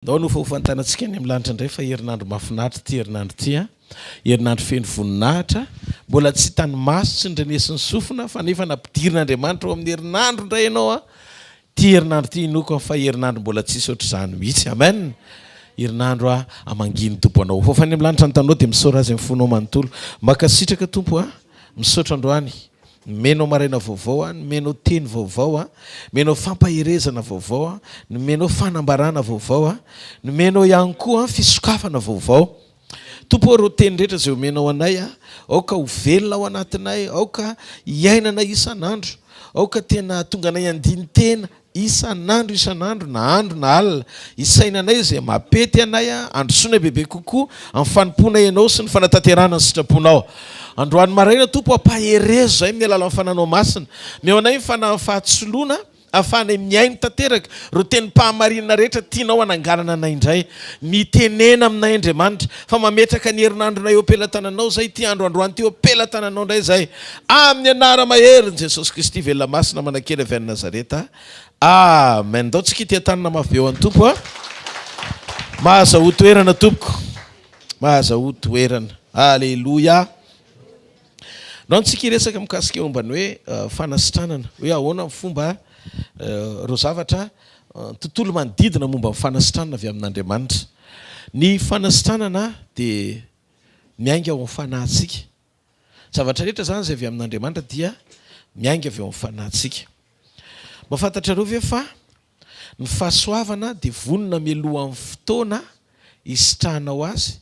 Ndao no fahofantanantsika ny am'lanitra indray fa herinandro mahafinaritra ty herinandro ty a. Herinandro feno voninahitra, mbola tsy tany maso tsy ndrenesin'ny sofina fa nefa nampidirina Andriamanitra ao amin'ny herinandro indray ianao a. Ty herinandro ty inoko fa herinandro mbola tsisy ohatr'izany mihitsy. Amen. Herinandro a amanginy tompo anao. Fa fany am'lanitra ny tanao dia misaora azy amin'ny fonao manontolo. Makasitraka tompo a, misaotra androany. Menao maraina vaovao a, menao teny vaovao a, menao fampaherezana vaovao a, menao fanambarana vaovao a, menao ihany koa fisokafana vaovao. Tompo reo teny rehetra zay menao anay a, aoka ho velona ao anatinay, aoka hiainana isan'andro, aoka tena tonga anay andiny tena isan'andro na andro na alina, isainanay zay mapety anay a, androsoana bebe kokoa amin'ny fanompona ianao sy ny fanatanterana ny sitraponao. Androany maraina tompo ampaherezo zay amin'ny alalan'ny fananao masina. Meo anay fahatsoloana ahafahanay miaino tanteraka ro teny mpahamarinana rehetra tianao ananganana anay indray. Mitenena aminay Andriamanitra fa mametraka ny herinandronay eo am-pelatananao zay ty androandroany ty eo am-pelatananao indray zay. Amin'ny anara maherin'i Jesosy Kristy velona masina manakely avy any Nazareta. Amen. Ndao tsika ity tanana mafy be ho an'ny tompo a. Mahazaho toerana tompoko. Mahazaho toerana. Alleluia. Nao tsika iresaka mikasika momba ny hoe fanasitranana, hoe ahoana ny fomba ro zavatra tontolo manodidina momba ny fanasitranana avy amin'Andriamanitra. Ny fanasitranana dia miainga ao amin'ny fanahintsika. Zavatra rehetra zany zay avy amin'Andriamanitra dia miainga avy ao amin'ny fanahintsika. Mahafantatrareo ve fa ny fahasoavana dia vonona mialoha amin'ny fotoana isitrahanao azy,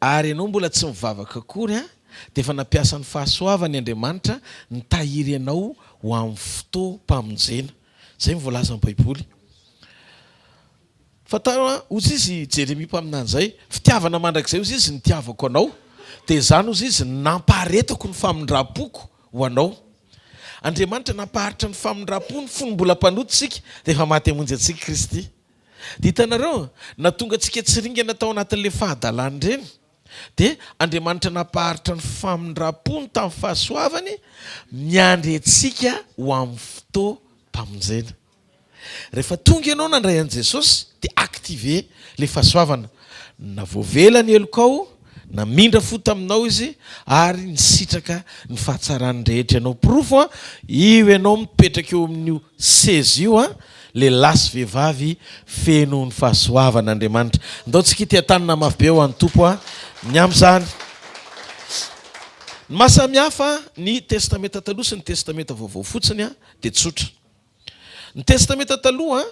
ary ianao mbola tsy mivavaka akory a, dia efa nampiasa ny fahasoavany Andriamanitra ny tahiry ianao ho amin'ny fotoam-pamonjena. Zay mivoalaza amin'ny Baiboly. Fatao ozy izy Jeremia mpaminany zay, fitiavana mandrakizay ozy izy nitiavako anao, dia zany ozy izy nampaharetako ny famindram-poko ho anao. Andriamanitra nampaharitra ny famindram-po ny fony mbola mpanoditsika dia efa maty hamonjy antsika Kristy. Dia hitanareo na tonga antsika tsiringana tao anatin'ilay fahadalany ireny, dia Andriamanitra nampaharitra ny famindram-pony tamin'ny fahasoavany miandry antsika ho amin'ny fotoam-pamonjena. Rehefa tonga ianao nandray an'i Jesosy dia activer ilay fahasoavana. Na voavela ny elokao, na mindra fo taminao izy, ary nisitraka ny fahatsarany rehetra ianao. Profo a, io ianao mipetraka eo amin'io seza io a, le lasy vehivavy feno ny fahasoavan'Andriamanitra. Ndao tsika ity tanana mafy be ho an'ny tompo a, ny amin'izany. Ny mahasamihafa ny testamenta taloha sy ny testamenta vaovao fotsiny a dia tsotra. Ny testamenta taloha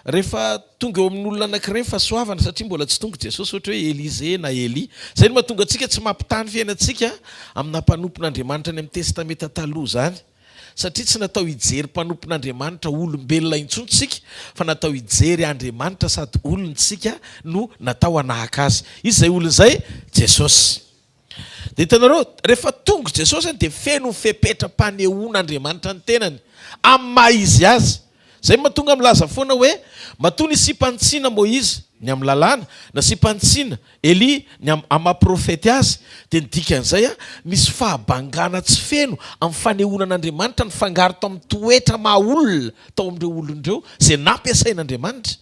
rehefa tonga eo amin'olona anankiray fahasoavana, satria mbola tsy tonga Jesosy ohatra hoe Elize na Eli. Zay no mahatonga antsika tsy mampitany fiainantsika amina mpanompon'Andriamanitra ny amin'ny testamenta taloha zany. Satria tsy natao hijery mpanompon'Andriamanitra olombelona intsontsika, fa natao hijery Andriamanitra sady olontsika no natao hanahaka azy. Izy zay olon zay Jesosy. Dia hitanareo rehefa tonga Jesosy dia feno fepetra-panehoan'Andriamanitra ny tenany amin'ny maha izy azy. Zay mahatonga milaza foana hoe matoa ny sipantsiana Moïse ny amin'ny lalàna, na sipantsiana Eli ny amaprofety azy, dia ny dikan'izay a misy fahabangana tsy feno amin'ny fanehoanan'Andriamanitra ny fangaro tao amin'ny toetra maha olona tao amin'ireo olon'ireo zay nampiasain'Andriamanitra.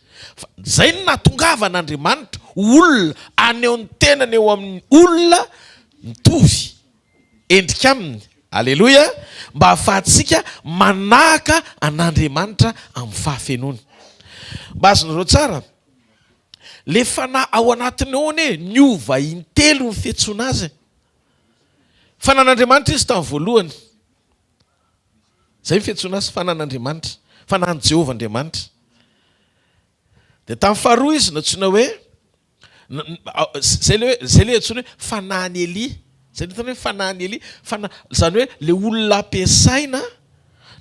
Zay no nahatongavan'Andriamanitra olona aneho ny tenany eo amin'ny olona mitovy endrika aminy. Alleluia. Mba ahafahantsika manahaka an'Andriamanitra amin'ny fahafenony. Mba azonareo tsara, le fanahy ao anatiny ao ane niova intelo ny fiantsoana azy. Fanan'Andriamanitra izy tamin'ny voalohany. Zay ny fiantsoana azy, fanan'Andriamanitra, fanan'i Jehovah Andriamanitra. Dia tamin'ny faharoa izy natsoina hoe zay le antsoina hoe fanahany Eli. Zay ny hoe fanahany Eli, zany hoe le olona ampiasaina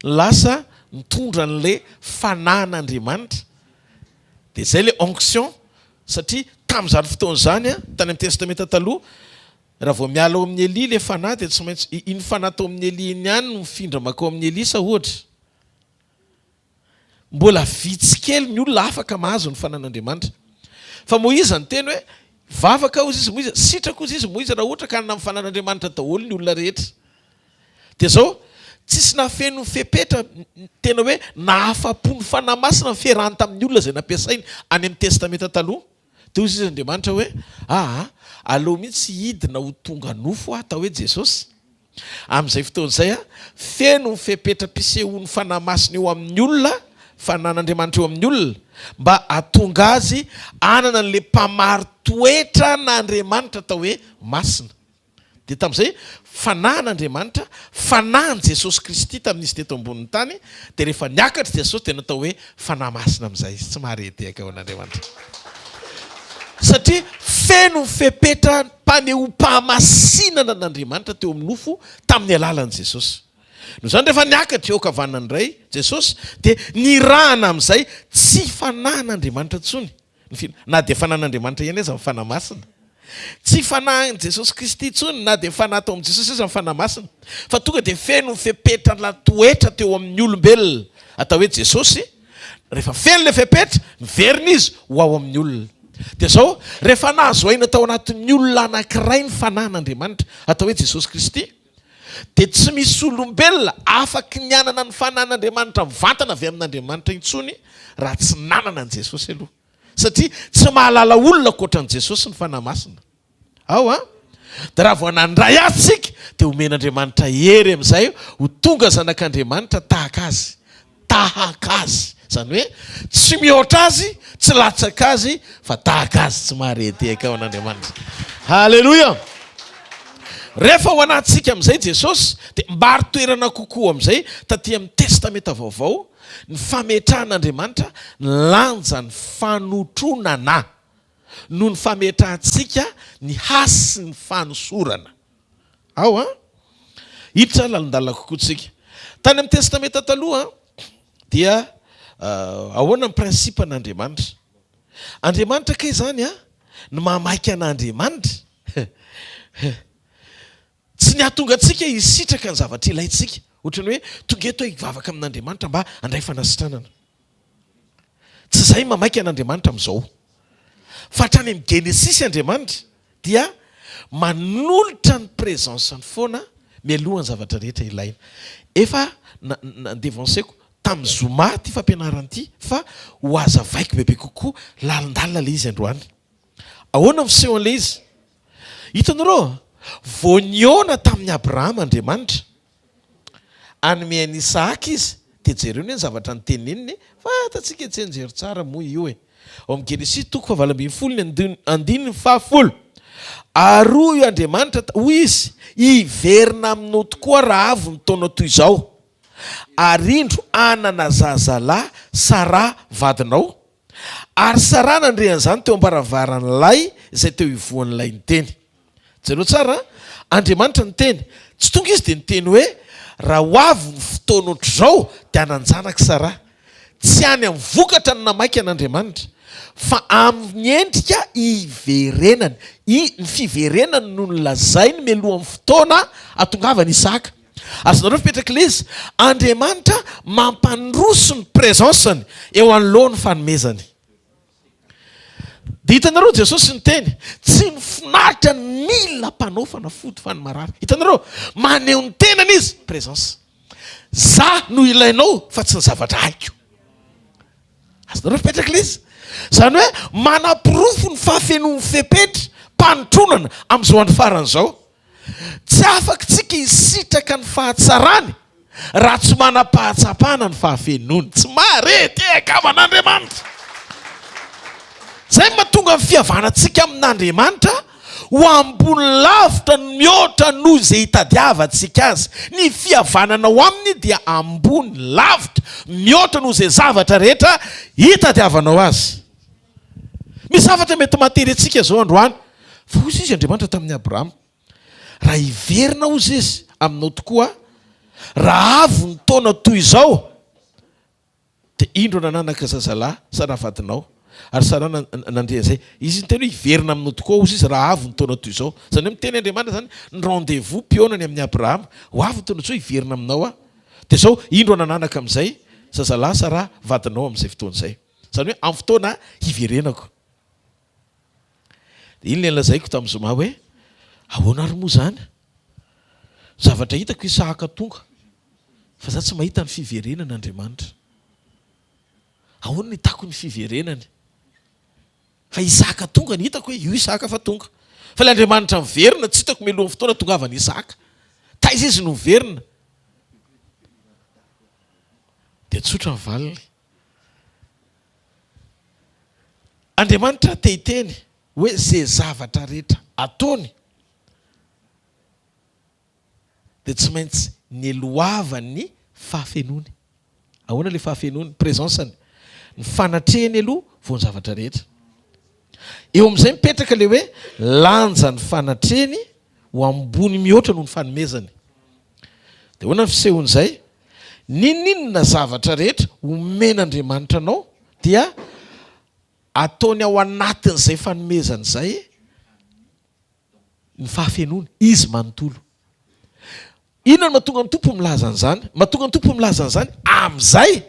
lasa mitondra an'ilay fanan'Andriamanitra. Dia zay le onction, satria tamin'izany fotoana zany a, tany amin'ny testamenta taloha, raha vao miala ao amin'ny Eli le fanahy dia tsy maintsy iny fanahy tao amin'ny Eli iny ihany no mifindra makao amin'ny Eli sa ohatra. Mbola vitsy kely ny olona afaka mahazo ny fanan'Andriamanitra. Fa Moïse ny teny hoe vavaka ozy izy Moïse, sitraka ozy izy Moïse raha ohatra ka hanana amin'ny fanan'Andriamanitra daholo ny olona rehetra. Dia zao tsisy nafeno fepetra tena hoe nahafa-pony fanahy masina ny fiarahany tamin'ny olona zay nampiasainy any amin'ny testamenta taloha. Teo izy Andriamanitra hoe aleo mihitsy hidina ho tonga nofo atao hoe Jesosy. Amin'izay fotoan'izay feno ny fepetra-pisehoan'ny fanahy masina eo amin'ny olona, fanan'Andriamanitra eo amin'ny olona, mba atonga azy anana n'le mpamary toetra n'Andriamanitra atao hoe masina. Dia tamin'izay fanahin'Andriamanitra, fanahin' Jesosy Kristy tamin'izy teto ambonin'ny tany, dia rehefa niakatra Jesosy dia natao hoe fanahy masina amin'izay. Tsy mahareteka ao an'Andriamanitra. Satria feno ny fepetra mpaneho-pahamasinana n'Andriamanitra teo amin'ny nofo tamin'ny alalan'i Jesosy. No zany rehefa niakatra eo kavanana indray Jesosy dia nirahana amin'izay tsy fanahin'Andriamanitra intsony. Na dia fanahin'Andriamanitra ihany aza amin'ny fanahy masina. Tsy fanahin' Jesosy Kristy intsony na dia fanahy tao amin'i Jesosy aza amin'ny fanahy masina. Fa tonga dia feno ny fepetra toetra teo amin'ny olombelona atao hoe Jesosy. Rehefa feno ilay fepetra, miverina izy ho ao amin'ny olona. Dia zao rehefa nahazoaina tao anatin'ny olona anankiray ny fanahin'Andriamanitra atao hoe Jesosy Kristy, dia tsy misy olombelona afaka nianana ny fanahin'Andriamanitra mivantana avy amin'Andriamanitra intsony raha tsy nanana an' Jesosy aloha. Satria tsy mahalala olona ankoatran'i Jesosy ny fanahy masina. Dia raha vao nandray azy tsika dia omen'Andriamanitra hery amin'izay ho tonga zanak'Andriamanitra tahaka azy. Zany hoe tsy mihoatra azy, tsy latsaka azy, fa tahaka azy. Tsy mahareteka ao an'Andriamanitra. Halleloja. Rehefa ho anatsika amin'izay Jesosy dia mba haritoerana kokoa amin'izay taty amin'ny testamenta vaovao ny fametrahan'Andriamanitra lanja ny fanotronana noho ny fametrahantsika ny hasy ny fanosorana. Hiditra lalindalina kokoa tsika. Tany amin'ny testamenta taloha dia ahoana ny prinsipa n'Andriamanitra. Andriamanitra kay zany ny mamaika an'Andriamanitra tsy niatonga antsika hisitraka ny zavatra ilayntsika. Ohatrany hoe tonga eto hivavaka amin'Andriamanitra mba handray fanasitranana. Tsy izay mamaika an'Andriamanitra amin'izao. Fa hatrany amin'ny Genesisy Andriamanitra dia manolotra ny présence-ny foana mialohan'ny zavatra rehetra ilaina. Efa nandevanseko tamin'ny zoma ty fampianarana ity fa ho azavaiko bebe kokoa lalindalina le izy androany. Ahoana miseho an'le izy? Hitanareo, vao niona tamin'ny Abrahama Andriamanitra anomean'i Isaka izy dia jereo ny zavatra nyteneniny fa tatsika tsy enjery tsara moa io ao amin'ny Genesisy 20:1-10. Aroa io Andriamanitra hoy izy, hiverina aminao tokoa raha avy ny taona toy izao, ary indro anana zazalahy Sara vadinao, ary Sara nandrehan'izany teo am-baravarany lay izay teo ivoan'ilay niteny. Jereo tsara, Andriamanitra niteny, tsy tonga izy dia niteny hoe raha ho avy ny fotoana ohatr'izao dia hananjanaka Sara. Tsy any amin'ny vokatra ny namaika an'Andriamanitra, fa amin'ny endrika hiverenany. Ny fiverenany no nolazainy mialohan'ny fotoana atongavany Isaka. Azonareo fipetraka ilay izy, Andriamanitra mampandroso ny présenceny eo anolohan'ny fanomezany. Dia hitanareo Jesosy niteny, tsy nifinaritra ny milina mpanao fanafody fa ny marary. Hitanareo, maneho ny tenany izy, présence. Za no ilainao fa tsy ny zavatra haiko. Azonareo fipetraka ilay izy. Zany hoe manapirofo ny fahafenoan'ny fepetra mpanotronana amin'izao andro faran'izao. Tsy afaka tsika hisitraka ny fahatsarany raha tsy manam-pahatsapana ny fahafenony. Tsy mahareteka aman'Andriamanitra. Zay mahatonga ny fihavanantsika amin'Andriamanitra ho ambony lavitra ny mihoatra noho izay hitadiavantsika azy. Ny fihavanana ao aminy dia ambony lavitra mihoatra noho izay zavatra rehetra hitadiavanao azy. Misy zavatra mety matery antsika zao androany. Fa hozy izy Andriamanitra tamin'ny Abrahama, raha hiverina hozy izy aminao tokoa, raha avy ny taona toy izao dia indro nananaka zazalahy Sara vadinao, ary Sara nandrea zay. Izy niteny hoe hiverina aminao tokoa hozy izy raha avy ny taona toy izao. Zany hoe miteny Andriamanitra zany ny rendez-vous pionany amin'ny Abrahama, ho avy ny taona toy izao hiverina aminao dia zao indro nananaka amin'izay zazalahy Sara vadinao amin'izay fotoan'izay. Zany hoe amin'ny fotoana hiverenako. Iny le lazaiko tamin'ny zoma hoe ahoana ary moa zany? Zavatra hitako Isaka tonga. fa za tsy mahita ny fiverenan'Andriamanitra. Ahoana ny hitako ny fiverenany? Fa Isaka tonga ny hitako hoe io Isaka fa tonga. Fa ilay Andriamanitra miverina tsy hitako melohan'ny fotoana tongavany Isaka. Taiza izy no miverina? Dia tsotra ny valiny. Andriamanitra tehiteny hoe zay zavatra rehetra ataony dia tsy maintsy nielohavany fahafenony. Ahoana ilay fahafenony? Présenceny. Ny fanatrehany aloha vao ny zavatra rehetra. Eo amin'izay mipetraka ilay hoe lanja ny fanatrehany ho ambony mihoatra noho ny fanomezany. Dia ahoana ny fisehon'izay? Ninona zavatra rehetra omen'Andriamanitra anao dia ataony ao anatin'izay fanomezany izay ny fahafenony, izy manontolo. Inona no mahatonga ny tompo milaza an'izany? Mahatonga ny tompo milaza an'izany amin'izay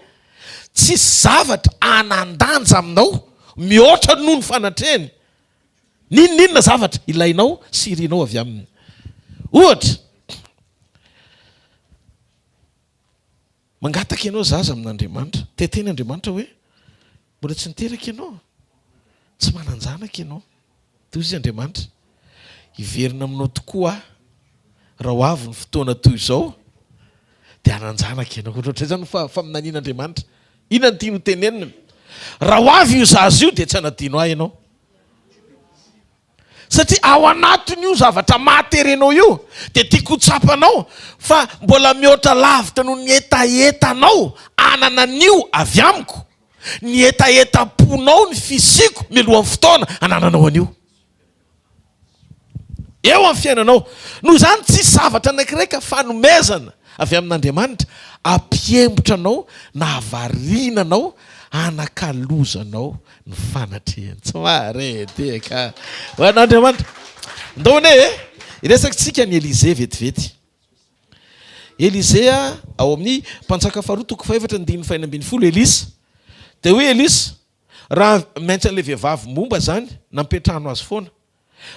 tsy zavatra anandanja aminao mihoatra noho ny fanatrehany. Ninona zavatra ilainao sy irinao avy aminy. Ohatra, mangataka ianao zaza amin'Andriamanitra, teteny Andriamanitra hoe mbola tsy niteraka ianao, tsy mananjanaka ianao. Toy izy Andriamanitra, hiverina aminao tokoa raha ho avy ny fotoana toy izao dia hananjanaka ianao. Ohatr'izay zany faminanian'Andriamanitra. Inona ny tiany ho tenenina? Raha ho avy io zaza io dia tsy hanadino ahy ianao. Satria ao anatin'io zavatra mahaterenao io dia tiako hotsapanao fa mbola mihoatra lavitra no ny etaetanao anana an'io avy amiko. Ny etaetam-ponao ny fisiko mialohan'ny fotoana anananao an'io. Eo amin'ny fiainanao. Noho izany tsy zavatra anankiray fanomezana avy amin'Andriamanitra ampiembotra anao na avarinanao anakalozanao ny fanatrehany. Tsy mare ka ho an'Andriamanitra. Ndaony iresakitsika ny Elize vetivety. Elize ao amin'ny mpantsaka faharoa toko 4:4 Elisa. Dia hoe Elisa raha maintsy an'ilay vehivavy momba zany nampetrahano azy foana.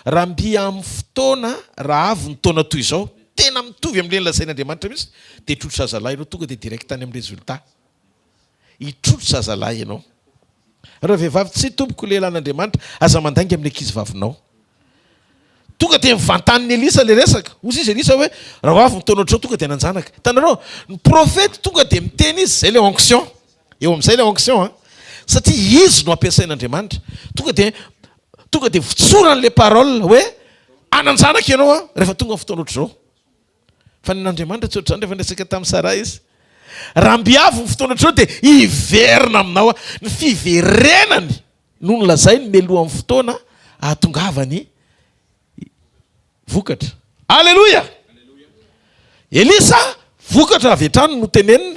Raha mbi amin'ny fotoana raha avy ny taona toy izao tena mitovy amin'ilay lazain'Andriamanitra mihitsy dia hitrotro zazalahy ianao, tonga dia direct tany amin'ny résultat. Hitrotro zazalahy ianao. Raha vehivavy tsy tompoko lehilahin'Andriamanitra aza mandainga amin'ny ankizy-vavinao. Tonga dia mivantaniny Elisa le resaka. Ozy izy Elisa hoe raha avy ny taona ohatrao tonga dia nanjanaka. Tanarao ny profety tonga dia miteny izy zay le onction. Eo amin'izay le onction satria izy no ampiasain'Andriamanitra. Tonga dia vitsoran'le parole hoe ananjanaka ianao rehefa tonga ny fotoana ohatr'izao. Fa n'Andriamanitra tsy ohatr'izany rehefa niresaka tamin'ny Sara izy. Raha mbiavo ny fotoana ohatr'izao dia hiverina aminao. Ny fiverenany no nolazainy mialohan'ny fotoana ahatongavany vokatra. Alleluia! Elisa vokatra avy hatrany no teneniny.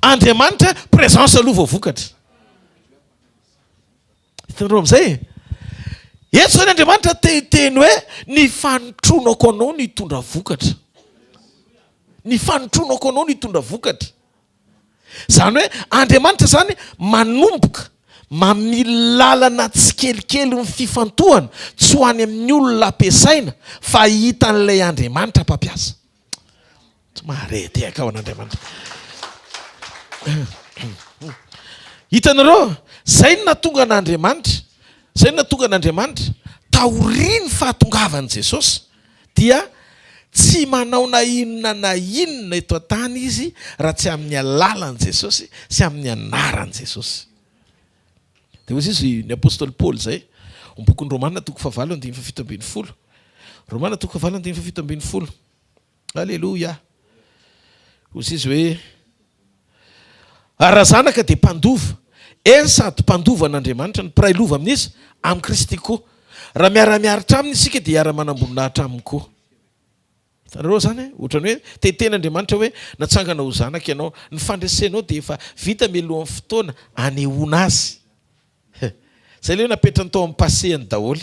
Andriamanitra présence aloha vao vokatra. Hitanareo amin'izay eto ny Andriamanitra teny hoe ny fanotronako anao ny hitondra vokatra. Ny fanotronako anao ny hitondra vokatra. Zany hoe Andriamanitra zany manomboka mamily lalana tsikelikely ny fifantohana tsy ho any amin'ny olona ampiasaina fa hitan'ilay Andriamanitra mpampiasa. Tsy mahareteka ao an'Andriamanitra. Hitanareo zay no natonga n'Andriamanitra. Zay no natonga n'Andriamanitra taoriny fahatongavan'i Jesosy dia tsy manao na inona eto an-tany izy raha tsy amin'ny alalan'i Jesosy sy amin'ny anaran'i Jesosy. Dia hozy izy ny apôstôly Paoly zay bokin'ny Romanina toko 7:17. Romanina toko 7:17. Alleluia. Hozy izy hoe raha zanaka dia mpandova. Eny sady mpandova an'Andriamanitra ny mpiray lova amin'izy amin'ny Kristy koa. Raha miara-miaritra aminy isika dia hiara-manambonina aminy koa. Hitanareo zany ohatrany hoe teten'Andriamanitra hoe natsangana ho zanaka ianao, ny fandresenao dia efa vita mialohan'ny fotoana anehoana azy. Zay le napetrany tao amin'ny passeany daholo.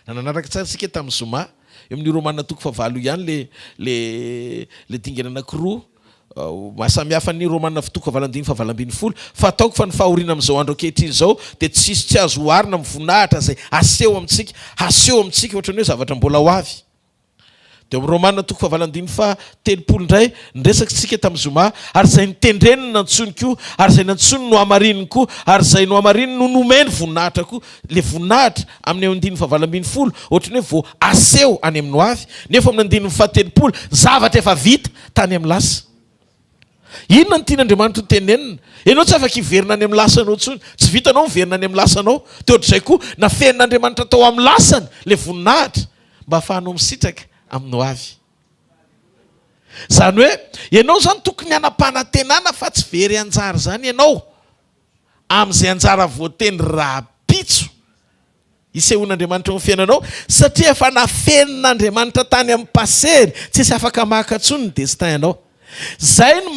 Nanaraka tsara isika tamin'ny Zoma eo amin'ny Romanina toko 9 ihany le dingana anankiroa. Mahasamihafa ny Romanina toko 9:20 fa ataoko fa ny fahoriana amin'izao andro ankehitriny izao dia tsy azo hoarina amin'ny voninahitra zay aseho amintsika. Haseho amintsika ohatrany hoe zavatra mbola ho avy. de Romaina toko favalandiny fa telopolo ndray nresakitsika tamin'ny zoma ary zay nitendreniny nantsony koa ary zay nantsony no amarininy koa ary zay no amarininy no nomeny voninahitra koa le voninahitra amin'ny andiny favalambiny folo ohatrany hoe vao aseho any amin'ny hoavy nefa amin'ny andiny fahatelopolo zavatra efa vita tany amin'ny lasa inona ny tian'Andriamanitra tenenina ianao tsy afaka hiverina any amin'ny lasanao tsony tsy vitanao miverina any amin'ny lasanao te ohatr'izay koa na fen'Andriamanitra tao amin'ny lasany le voninahitra mba ahafahanao misitraka amin'ny hoavy zany hoe ianao zany tokony anam-panantenana fa tsy very anjara zany ianao amin'izay anjara voateny rapitso isehon'Andriamanitra amin'ny fiainanao satria efa nafenin'Andriamanitra tany amin'ny pasery tsy isy afaka maka ntsony ny destin ianao zay no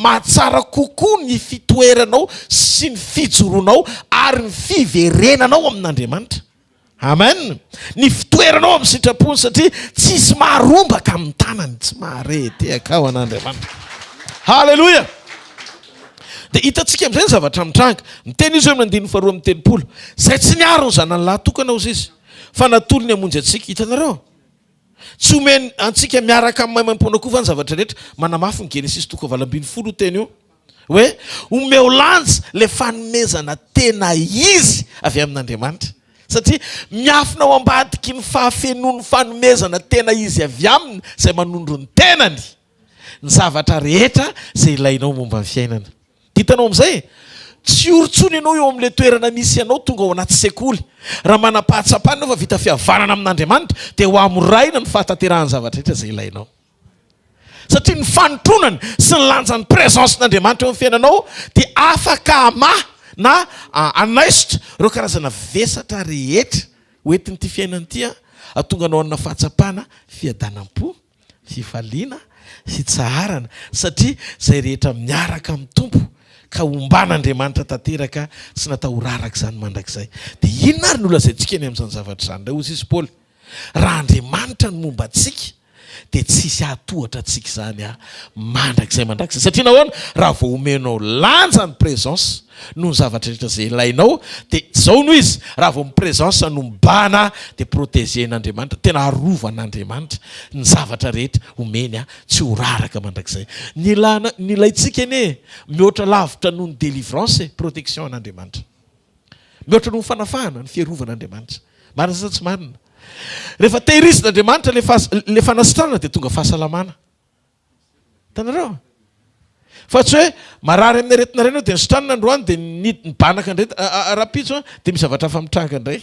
mahatsara kokoa ny fitoeranao sy ny fijoronao ary ny fiverenanao amin'Andriamanitra. Amen. Ny fitoeranao amin'ny sitrapony satria tsisy maharombaka amin'ny tanany, tsy maharety akao an'Andriamanitra. Halleluja. Dia hitantsika amin'izay ny zavatra mitranga. Miteny izy eo amin'ny andininy faharoa amin'ny telopolo. Zay tsy niaro ny zanany lahy tokana hozy izy fa natolony hamonjy antsika. Hitanareo? Tsy omeny antsika miaraka amin'ny maimam-pona koa fa ny zavatra rehetra manamafy ny Genesis toko valambiny folo teny io hoe omeo lanja le fanomezana tena izy avy amin'Andriamanitra satria miafina ao ambadiky ny fahafenony fanomezana tena izy avy aminy izay manondro ny tenany ny zavatra rehetra izay ilainao momba ny fiainana. Hitanao amin'izay tsy orontsony ianao eo amin'ilay toerana misy ianao tonga ao anaty sekoly raha manam-pahatsapana ianao fa vita fihavanana amin'Andriamanitra dia ho amoraina ny fahatanterahany zavatra rehetra izay ilainao satria ny fanotronany sy ny lanjan'ny présence n'Andriamanitra eo amin'ny fiainanao dia afaka amahy na anaisotra ireo karazana vesatra rehetra hoentin'ity fiainana ity ahatonga anao anona fahatsapana fiadanam-po fifaliana fitsaharana satria izay rehetra miaraka amin'ny tompo ka omban'Andriamanitra tanteraka sy natahoraraka izany mandrakizay. Dia inona ary no lazaintsika eny amin'izany zavatra izany indray hozy izy Paoly raha Andriamanitra no momba antsika dia tsisy ahatohatra antsika izany mandrakizay mandrakizay satria nahoana raha vao omenao lanja ny présence no ny zavatra rehetra izay ilainao dia zao no izy raha vao miprésence no mibana dia protégen'Andriamanitra tena arovan'Andriamanitra ny zavatra rehetra omeny tsy ho raraka mandrakizay. Ny ilaintsika ene mihoatra lavitra noho ny délivrance protection an'Andriamanitra mihoatra noho ny fanafahana ny fiarovan'Andriamanitra marina sa tsy marina. Rehefa tehirizin'Andriamanitra le fanasitranana dia tonga fahasalamana. Tanareo fa tsy hoe marary amin'ny aretina reny dia nisitranana androany dia nibanaka ndray rapitso dia misy zavatra hafa mitranga indray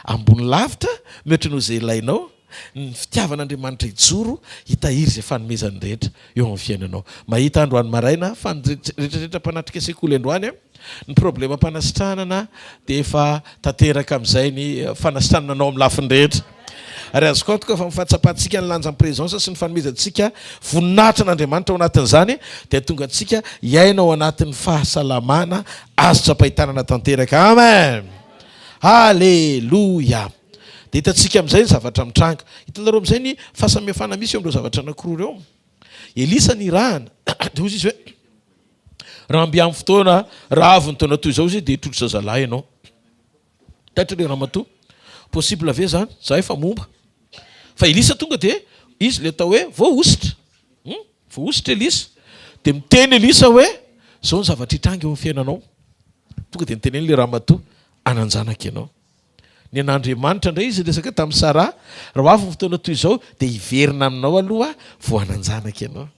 ambony lavitra mihoatra noho izay ilainao ny fitiavan'Andriamanitra ijoro hitahiry izay fanomezany rehetra eo amin'ny fiainanao. Mahita androany maraina fa ny rehetrarehetra mpanatrika sekoly androany ny problema mpanasitranana dia efa tanteraka amin'izay ny fanasitranana anao amin'ny lafiny rehetra. Ary azoko antoka fa mifahatsapahantsika ny lanjan'ny présence sy ny fanomezantsika voninahitra n'Andriamanitra ao anatin'izany dia tonga antsika hiaina ao anatin'ny fahasalamana azo tsapahitanana tanteraka. Amen. Halleluja. Dia hitantsika amin'izay ny zavatra mitranga. Hitanareo amin'izay ny fahasamihafana misy eo amin'ireo zavatra anankiroa ireo. Elisa ny rahana dia hozy izy hoe raha amby amin'ny fotoana raha avy ny taona toy izao izy dia hitrotro zazalahy ianao. Taitra le ramatoa possible ve zany za efa momba fa Elisa tonga dia izy le atao hoe voaositra voaositra Elisa dia miteny Elisa hoe zao ny zavatra hitranga eo amin'ny fiainanao. Tonga dia niteneny le ramatoa ananjanaka ianao. Ny an'Andriamanitra indray izy resaka tamin'ny Sara raha avy ny fotoana toy izao dia hiverina aminao aloha vao ananjanaka ianao.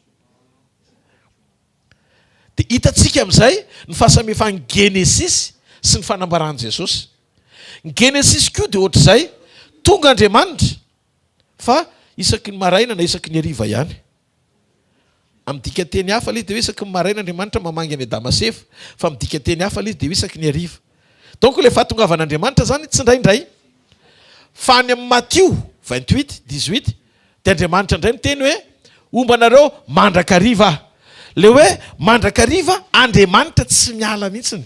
Dia hitantsika amin'izay ny fahasamihafany Genesis sy ny fanambarany Jesosy. Ny Genesis koa dia ohatr'izay tonga Andriamanitra fa isaky ny maraina na isaky ny hariva ihany. Amin'ny dika teny hafa ilay dia hoe isaky ny maraina Andriamanitra mamangy any Adamasefo fa amin'ny dika teny hafa ilay dia hoe isaky ny hariva. Donc le fahatongavan'Andriamanitra zany tsy indraindray fa any amin'ny Matthieu 28:18 dia Andriamanitra indray miteny hoe ombanareo mandrakariva. Le hoe mandrakariva Andriamanitra tsy miala mihitsiny.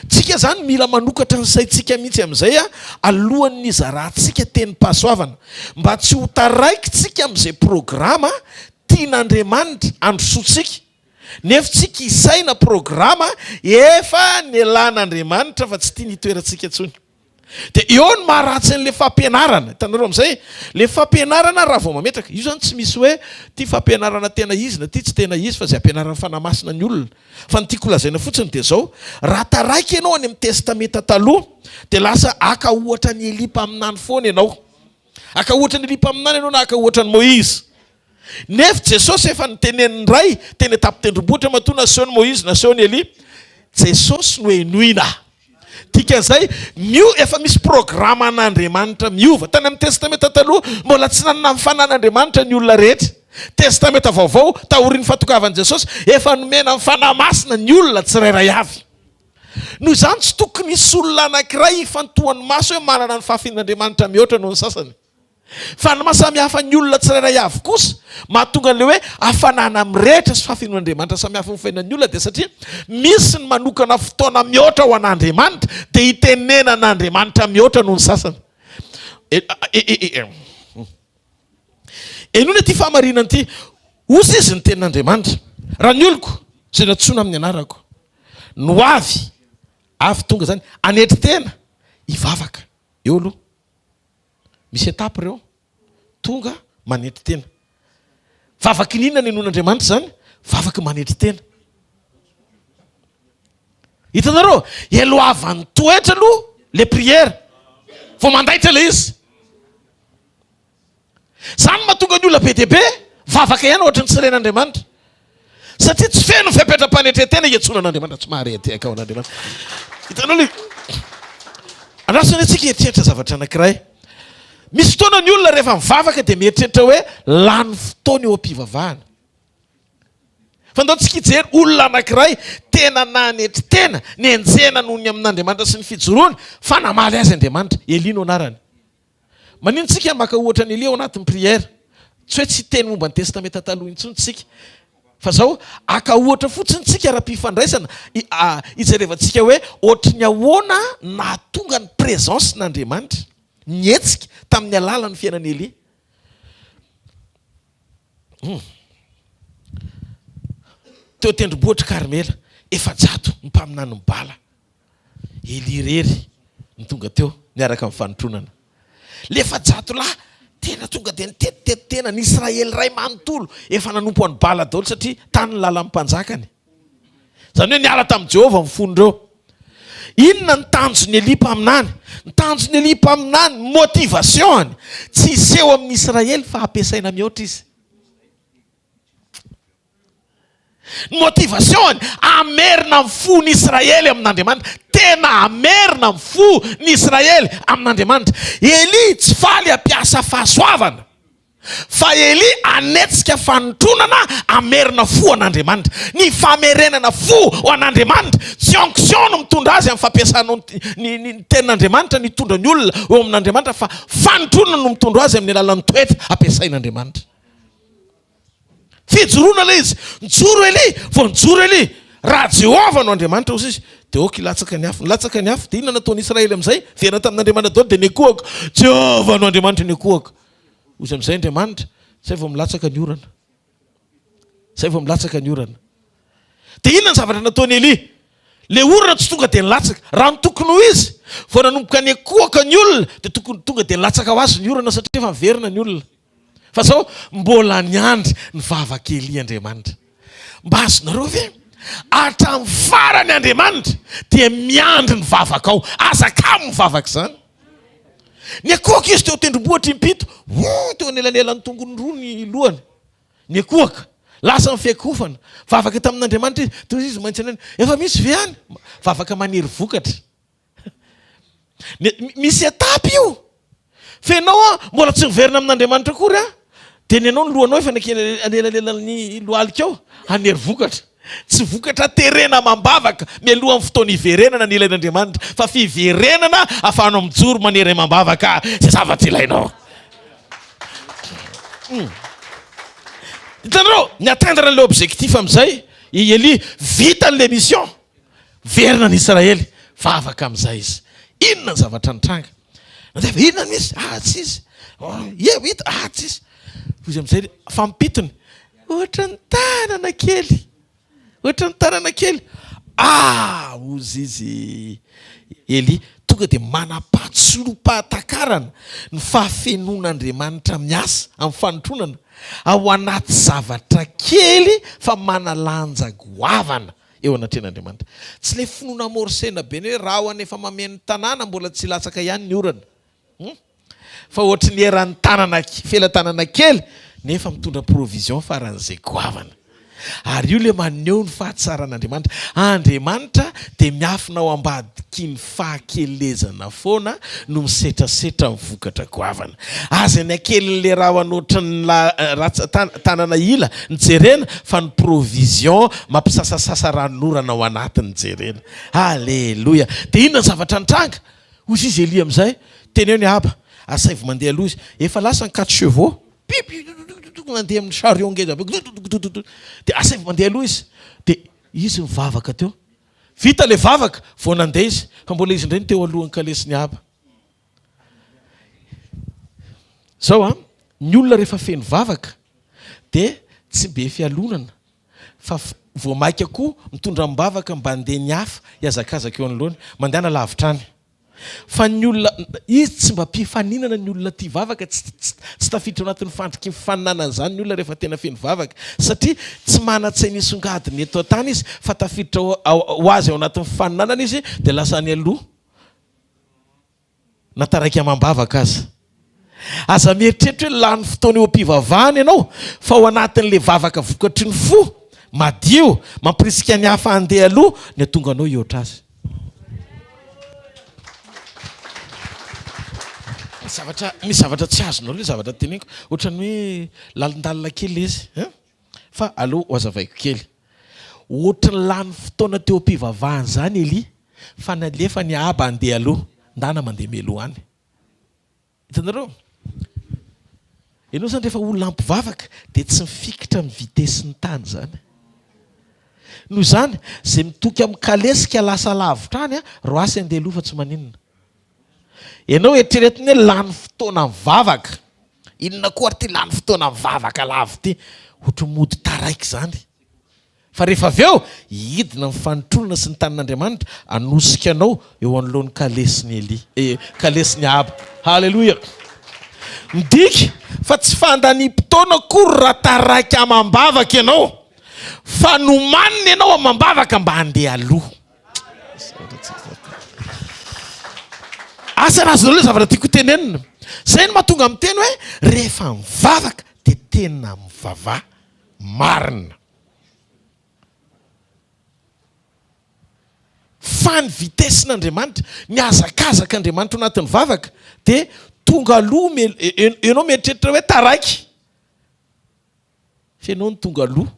Tsika zany mila manokatra ny saintsika mihitsy amin'izay alohan'ny nizarantsika teny pahasoavana mba tsy ho taraikitsika amin'izay programa tian'Andriamanitra androsoantsika nefa tsika isaina programa efa nialan'Andriamanitra fa tsy tia nitoerantsika intsony. dia eo ny maharatsy n'le fampianarana hitanareo amin'izay le fampianarana raha vao mametraka io zany tsy misy hoe ty fampianarana tena izy na ty tsy tena izy fa zay ampianarana fanamasina ny olona fa ny tiako lazaina fotsiny dia zao raha taraiky ianao any amin'ny testamenta taloha dia lasa aka ohatra ny Elipa aminany foana ianao aka ohatra ny Elipa aminany ianao na aka ohatra ny Moïse nefa Jesosy efa nyteneniny ray teny tapitendrombohitra matoa naseho ny Moïse naseho ny Eli Jesosy no enoina tikan'izay efa misy programa an'Andriamanitra miova tany amin'ny testamenta taloha mbola tsy nanana mifanan'Andriamanitra ny olona rehetra testamenta vaovao taorian'ny fatokavan'i Jesosy efa nomena mifanamasina ny olona tsirairay avy noho izany tsy tokony misy olona anankiray ifantohan'ny maso hoe manana ny fahafin'Andriamanitra mihoatra noho ny sasany fa ny mahasamihafa ny olona tsirairay avy kosa mahatonga an'le hoe hafanana mirehitra sy fahafin'Andriamanitra samihafa ny fiainan'ny olona dia satria misy ny manokana fotoana mihoatra ho an'Andriamanitra dia hitenena n'Andriamanitra mihoatra noho ny sasany enoina ty fahamarinana ty ozy izy ny tenin'Andriamanitra raha ny oloko zay natsoina amin'ny anarako no avy tonga zany anetry tena hivavaka eo aloha misy etapy ireo tonga manetry tena vavaky ninona ny enon'Andriamanitra zany vavaky manetry tena hitanareo elohavan'ny toetra aloha le prière vao mandaitra le izy zany mahatonga ny olona be dia be vavaka ihany ohatra ny tsiren'Andriamanitra satria tsy feno fipetra-panetretena iantsonan'Andriamanitra tsy maharety akao an'Andriamanitra hitanao le andrasony antsika eritreritra zavatra anankiray misy fotoana ny olona rehefa mivavaka dia mieritreritra hoe lany fotoana eo am-pivavahana fa ndao tsika hijery olona anankiray tena nanetry tena ny enjena noho ny amin'Andriamanitra sy ny fijoroany fa namaly azy Andriamanitra Eli no anarany manino tsika maka ohatra ny Eli ao anatin'ny prière tsy hoe tsy teny momba ny testamenta taloha intsony tsika fa zao aka ohatra fotsiny tsika raha-pifandraisana ijerevantsika hoe ohatry ny ahoana nahatonga ny présence n'Andriamanitra nietsika tamin'ny alalan'ny fiainan'ny Eli teo tendrombohitra Karmela efa-jato ny mpaminany mibala Eli rery ny tonga teo niaraka amin'ny fanotronana le efa-jato lahy tena tonga dia nitetitety tena ny Israely ray manontolo efa nanompo any bala daholo satria tany ny lalan'ny mpanjakany zany hoe niala tamin'i Jehovah mifondreo inona ny tanjony Elipa aminany ny tanjony Elipa aminany motivationy tsy iseho amin'ny Israely fa ampiasaina mihoatra izy ny motivationy amerina ny fo ny Israely amin'Andriamanitra tena amerina ny fo ny Israely amin'Andriamanitra Eli tsy faly ampiasa fahasoavana fa Eli anetsika fanotronana amerina fo an'Andriamanitra ny famerenana fo ho an'Andriamanitra tsy onction no mitondra azy amin'ny fampiasana ny tenin'Andriamanitra ny tondra ny olona eo amin'Andriamanitra fa fanotronana no mitondra azy amin'ny alalan'ny toetra ampiasain'Andriamanitra fijoroana le izy nijoro Eli vao nijoro Eli raha Jehovah no Andriamanitra ozy izy dia oky latsaka ny afo nilatsaka ny afo dia inona nataon'ny Israely amin'izay verina tamin'Andriamanitra daholo dia nekuaka Jehovah no Andriamanitra nekuaka ozy amin'izay Andriamanitra zay vao milatsaka ny orana zay vao milatsaka ny orana dia inona ny zavatra nataony Eli le orana tsy tonga dia nilatsaka raha ny tokony ho izy vao nanomboka nekuaka ny olona dia tokony tonga dia nilatsaka ho azy ny orana satria efa miverina ny olona fa zao mbola niandry ny vavakely Andriamanitra mba azonareo ve hatramin'ny farany Andriamanitra dia miandry ny vavaka ao azaka mivavaka izany ny akoaka izy teo tendrombohitra impito teo anelanelan'ny tongony roa ny lohany ny akoaka lasa mifekofana vavaka tamin'Andriamanitra izy toy izy maintsy anany efa misy ve any vavaka maniry vokatra misy etapy io fenao mbola tsy miverina amin'Andriamanitra akory dia ny anao ny lohanao efa anelalelan'ny lohalika ao hanery vokatra tsy vokatra terena mambavaka mialohan'ny fotoana hiverenana ny ilain'Andriamanitra fa fiverenana ahafahanao mijoro manery mambavaka zay zavatra ilainao hitanareo ny atteindre n'le objectif amin'izay Eli vita n'le mission verina ny Israely vavaka amin'izay izy inona ny zavatra nitranga inona misy tsy izy hita tsy izy izy amin'izay fampitony ohatra ny tanana kely ohatra ny tanana kely ozy izy Eli tonga dia manapatsolom-pahatakarana ny fahafenon'Andriamanitra miasa amin'ny fanotronana ao anaty zavatra kely fa manalanja goavana eo anatrehan'Andriamanitra. Tsy ilay finoana amorsena be ny hoe raha ho anefa mameno tanàna mbola tsy latsaka ihany ny orana. Fa ohatry ny eran'ny tanana felan-tanana kely nefa mitondra provision faran'izay goavana. Ary io le maneho ny fahatsaran'Andriamanitra. Andriamanitra dia miafina ao ambadiky ny fahakelezana foana no misetrasetra mivokatra goavana. Aza ny akelin'le raha ho anoatra ny tanana ila nijerena fa ny provision mampisasasasa ranorana ao anatiny jerena. Halleloja. Dia inona ny zavatra nitranga? Hoy izy Elia amin'izay, teny eo ny aba. Asaivo mandeha aloha izy, efa lasa ny 4 chevaux. Mandeha amin'ny chariot ngeza. Dia asaivo mandeha aloha izy. Dia izy mivavaka teo. Vita le vavaka, vao nandeha izy. Fa mbola izy indray teo alohan'ny kalesiny aba. Zao ny olona rehefa feno vavaka dia tsy be fialonana. Fa vao maika koa mitondra mibavaka mba handeha ny hafa hiazakazaka eo anoloany. Mandehana lavitra any. Fa ny olona izy tsy mba mpifaninana ny olona tia vavaka, tsy tafiditra anatin'ny fandriky mifaninana zany ny olona rehefa tena feno vavaka, satria tsy mana-tsaina isongadiny eto an-tany izy fa tafiditra ho azy ao anatin'ny fifaninanana izy dia lasa ny aloha nataraiky amam-bavaka azy. Aza mieritreritra hoe lany fotoana eo am-pivavahana ianao fa ao anatin'le vavaka vokatry ny fo madio mampirisika ny hafa handeha aloha ny atonga anao iotra azy. Misy zavatra tsy azonao le zavatra teneniko ohatrany hoe lalindalina kely izy fa aloha ho azavaiko kely ohatry ny lany fotoana teo am-pivavahana zany Eli fa nalefa ny aba handeha aloha ndana mandeha meloha any. Hitanareo? Ianao zany rehefa olona ampivavaka dia tsy mifikitra amin'ny vitesin'ny tany zany. Noho izany izay mitoky amin'ny kalesika lasa lavitra any roasy handeha aloha fa tsy maninona. Ianao eritreretiny hoe lany fotoana mivavaka. Inona koa ary ty lany fotoana mivavaka lavo ty? Ohatry mody taraiky zany. Fa rehefa avy eo hidina amin'ny fanotronana sy ny tanin'Andriamanitra anosika anao eo anoloan'ny kalesiny Eli, kalesiny Aba. Halleloja. Midika fa tsy fandanim-potoana kory raha taraiky amam-bavaka ianao fa nomanina ianao amam-bavaka mba handeha aloha. Asa raha zao zavatra tiako tenenina. Zay no mahatonga amin'ny teny hoe rehefa mivavaka dia tena mivavaha marina. Fa ny vitesin'Andriamanitra, ny hazakazaka Andriamanitra anatin'ny vavaka dia tonga aloha ianao mieritreritra hoe taraiky. Fa ianao ny tonga aloha.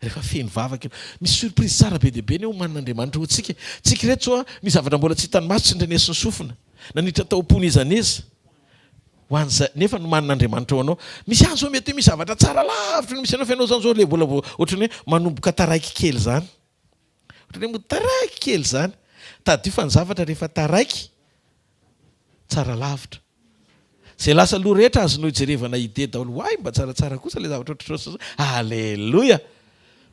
Rehefa feno vavaka misy surprise tsara be dia be ny eo manin'Andriamanitra ho tsika. Tsika reto zao misy zavatra mbola tsy hitany maso tsy indrenesiny sofina. Nanitra tao-pony izany izy. Ho an'izay nefa no manin'Andriamanitra ao anao. Misy azo mety misy zavatra tsara lavitra no misy anao fa ianao zany zao le mbola ohatrany hoe manomboka taraiky kely zany. Ohatrany hoe taraiky kely zany. Tadio fa ny zavatra rehefa taraiky tsara lavitra. Zay lasa loha rehetra azonao ijerevana ide daholo. Way mba tsaratsara kosa le zavatra ohatrany. Halleloja.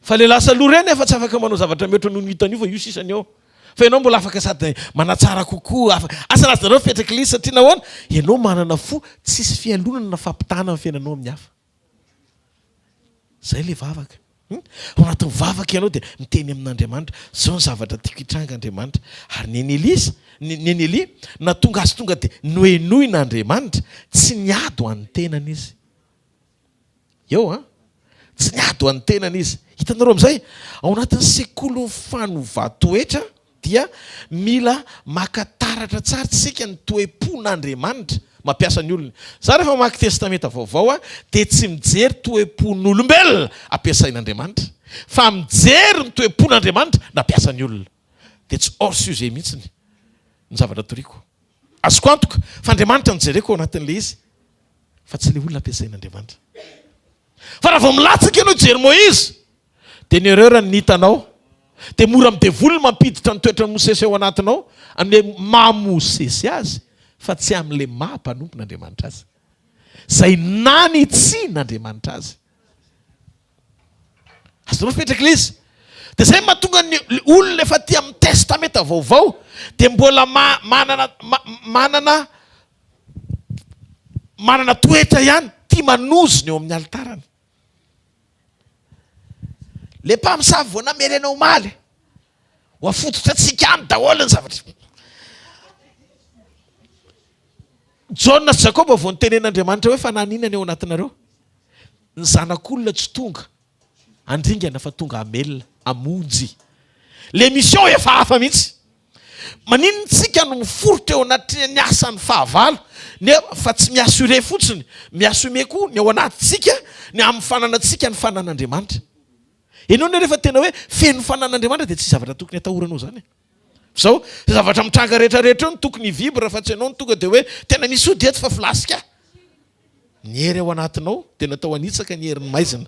Fa le lasa loha reny efa tsy afaka manao zavatra mihoatra noho ny hitan'io fa io sisany ao. Fa ianao mbola afaka sady manatsara kokoa. Asa nazy nareo fipetraka lisy satria nahoana? Ianao manana fo tsisy fialonana na fampitana amin'ny fiainanao amin'ny hafa. Zay le vavaka. Ao anatin'ny vavaka ianao dia miteny amin'Andriamanitra. Zao ny zavatra tiako hitranga Andriamanitra. Ary neny Eli na tonga azy tonga dia noenoin'Andriamanitra tsy niady ho an'ny tenany izy. Eo tsy niady ho an'ny tenany izy. Hitanareo amin'izay ao anatin'ny sekoly ny fanovatoetra dia mila maka taratra tsara tsika ny toe-pon'Andriamanitra mampiasa ny olona. Za rehefa maka testamenta vaovao dia tsy mijery toe-pon'olombelona ampiasain'Andriamanitra fa mijery ny toe-pon'Andriamanitra nampiasa ny olona. Dia tsy hors sujet mihitsy ny zavatra toriko. Azoko antoka fa Andriamanitra nijereko ao anatin'ilay izy fa tsy ilay olona ampiasain'Andriamanitra. Fa raha vao milatsaka ianao jery Moïse dia ny erreur ny hitanao dia mora midevoly mampiditra ny toetra Mosesy ao anatinao amin'ilay mamosesy azy fa tsy amin'ilay mampanompon'Andriamanitra azy. Zay nanitsin'Andriamanitra azy. Azonao fipetraka ilay izy. dia zay mahatonga ny olona efa ty amin'ny testamenta vaovao dia mbola manana toetra ihany tia manozony eo amin'ny altarany. Le mpamosavy vao namely anao maly ho afototra antsika any daholo ny zavatra. Jaona sy Jakoba vao nitenen'Andriamanitra hoe fa naninany ao anatinareo? Ny zanak'olona tsy tonga andringana fa tonga amelona amonjy. Le mission efa hafa mihitsy. Maninontsika no miforotra eo anaty ny asan'ny fahavalo fa tsy miasure fotsiny, miasume koa ny ao anatintsika ny amin'ny fananantsika ny fanan'Andriamanitra. Ianao ny rehefa tena hoe feno fanan'Andriamanitra dia tsy zavatra tokony atahoranao zany. Zao zavatra mitranga rehetrarehetra eo ny tokony vibra fa tsy ianao ny tonga dia hoe tena misy ody eto fa filasika. Ny hery ao anatinao dia natao anitsaka ny herin'ny maizina.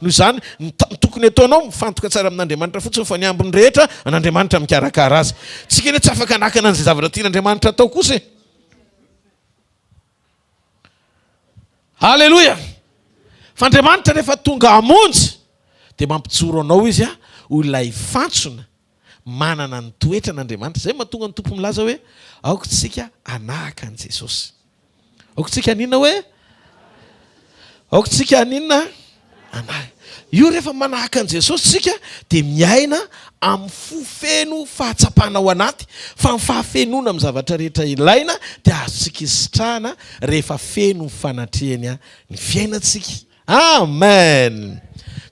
Noho izany ny tokony ataonao mifantoka tsara amin'Andriamanitra fotsiny fa ny ambiny rehetra an'Andriamanitra mikarakara azy. Tsika anie tsy afaka nakana an'izay zavatra tian'Andriamanitra atao kosa. Halleloja. Fa Andriamanitra rehefa tonga hamonjy dia mampijoro anao izy olona ifantsona manana ny toetra n'Andriamanitra. Zay mahatonga ny tompo milaza hoe aoka tsika anahaka an' Jesosy. Aoka tsika aninona hoe? Aoka tsika aninona? Anahaka. Io rehefa manahaka an' Jesosy tsika dia miaina amin'ny fofeno fahatsapana ao anaty fa ny fahafenona amin'ny zavatra rehetra ilaina dia azotsika isitrahana rehefa feno ny fanatrehany ny fiainantsika. Amen.